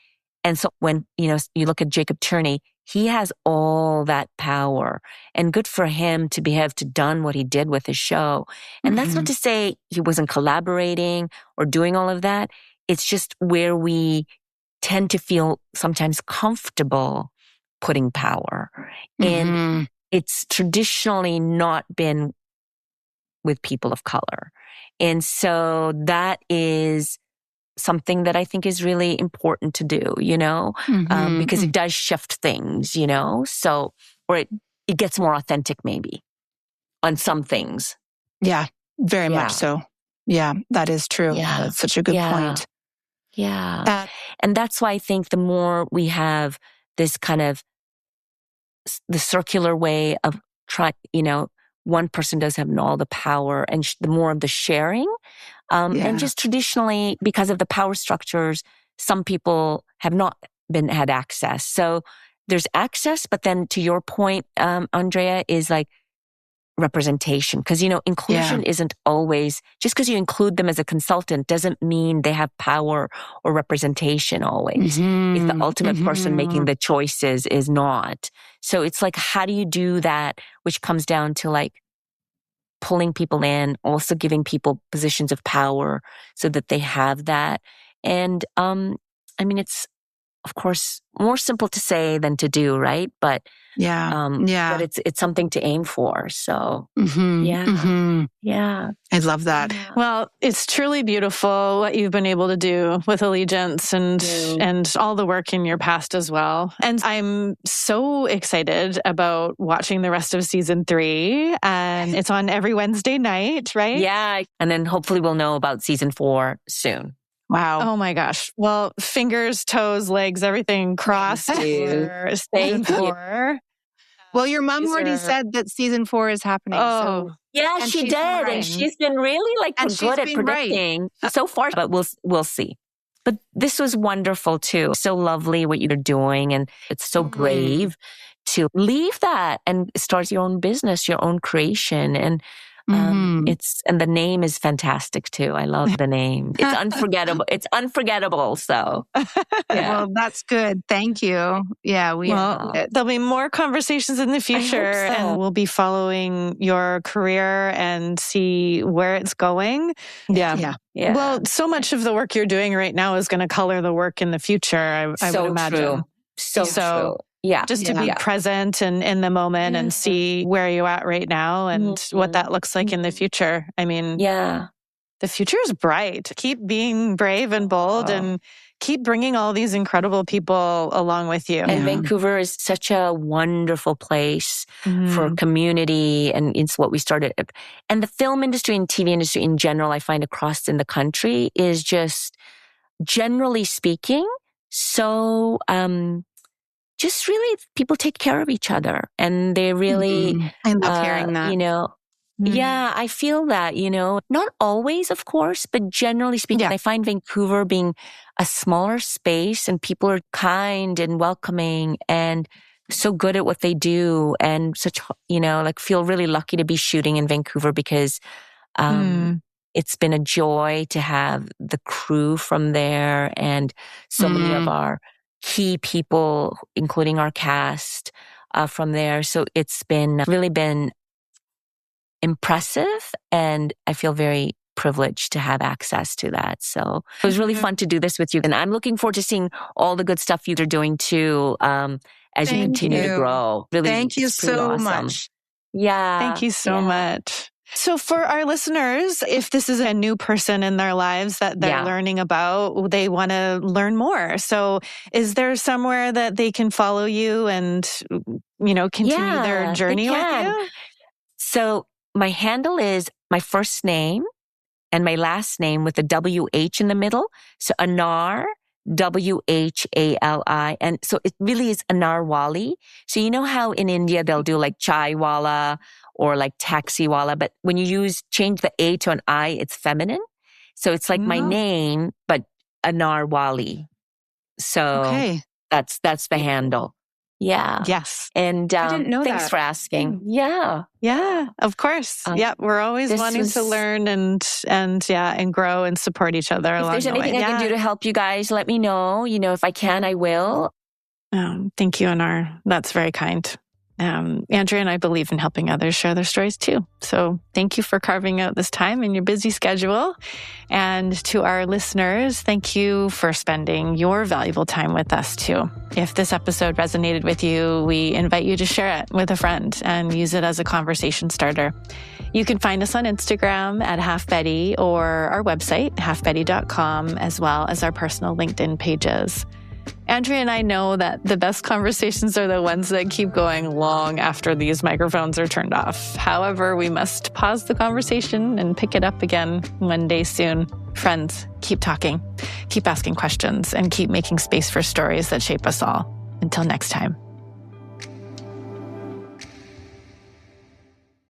And so when, you look at Jacob Turney, he has all that power and good for him to have done what he did with his show. And that's not to say he wasn't collaborating or doing all of that. It's just where we tend to feel sometimes comfortable putting power. And it's traditionally not been with people of color. And so that is something that I think is really important to do, because it does shift things, so, or it gets more authentic maybe on some things. Yeah, very much so. Yeah, that is true. Yeah. That's such a good point. Yeah. And that's why I think the more we have this kind of the circular way of trying, one person does have all the power and the more of the sharing. And just traditionally, because of the power structures, some people have not had access. So there's access, but then to your point, Andrea, is like representation. Because, inclusion isn't always, just because you include them as a consultant doesn't mean they have power or representation always. If the ultimate person making the choices is not. So it's like, how do you do that? Which comes down to like, pulling people in, also giving people positions of power so that they have that. And, it's of course more simple to say than to do, right? But, but it's something to aim for. So, I love that. Yeah. Well, it's truly beautiful what you've been able to do with Allegiance and all the work in your past as well. And I'm so excited about watching the rest of season 3. And it's on every Wednesday night, right? Yeah. And then hopefully we'll know about season 4 soon. Wow. Oh my gosh. Well, fingers, toes, legs, everything crossed for season 4. Well, your mom already said that season 4 is happening. Oh. So. Yeah, And she did. right. And she's been really good at predicting so far, but we'll see. But this was wonderful too. So lovely what you're doing. And it's so brave to leave that and start your own business, your own creation. And and the name is fantastic too. I love the name. It's unforgettable. It's unforgettable. So, Well, that's good. Thank you. Yeah, there'll be more conversations in the future, and we'll be following your career and see where it's going. Yeah. Well, so much of the work you're doing right now is going to color the work in the future. I would imagine. True. So true. Yeah. Just to be present and in the moment and see where you're at right now and what that looks like in the future. I mean, the future is bright. Keep being brave and bold and keep bringing all these incredible people along with you. And Vancouver is such a wonderful place for community. And it's what we started. And the film industry and TV industry in general, I find across in the country is just generally speaking, so, just really people take care of each other and they really, I love hearing that. Yeah, I feel that, not always, of course, but generally speaking, I find Vancouver being a smaller space and people are kind and welcoming and so good at what they do and such, like feel really lucky to be shooting in Vancouver because it's been a joy to have the crew from there and so many of our key people, including our cast from there. So it's really been impressive, and I feel very privileged to have access to that. So it was really fun to do this with you. And I'm looking forward to seeing all the good stuff you are doing too as you continue to grow. Really, thank you so much. Yeah. Thank you so much. So for our listeners, if this is a new person in their lives that they're learning about, they want to learn more. So is there somewhere that they can follow you and, continue their journey with you? So my handle is my first name and my last name with a WH in the middle. So Anar, WHALI. And so it really is Anar Wali. So you know how in India they'll do like chai wala or like taxi wala, but when you change the A to an I, it's feminine. So it's like my name, but Anar Wali. So that's the handle. Yeah. Yes. And I didn't know thanks for asking. Yeah. Yeah, of course. We're always wanting to learn and grow and support each other along the way. If there's anything I can do to help you guys, let me know. If I can, I will. Thank you, Anar. That's very kind. Andrea and I believe in helping others share their stories too. So thank you for carving out this time in your busy schedule. And to our listeners, thank you for spending your valuable time with us too. If this episode resonated with you, we invite you to share it with a friend and use it as a conversation starter. You can find us on Instagram at halfbetty or our website, halfbetty.com, as well as our personal LinkedIn pages. Andrea and I know that the best conversations are the ones that keep going long after these microphones are turned off. However, we must pause the conversation and pick it up again one day soon. Friends, keep talking, keep asking questions, and keep making space for stories that shape us all. Until next time.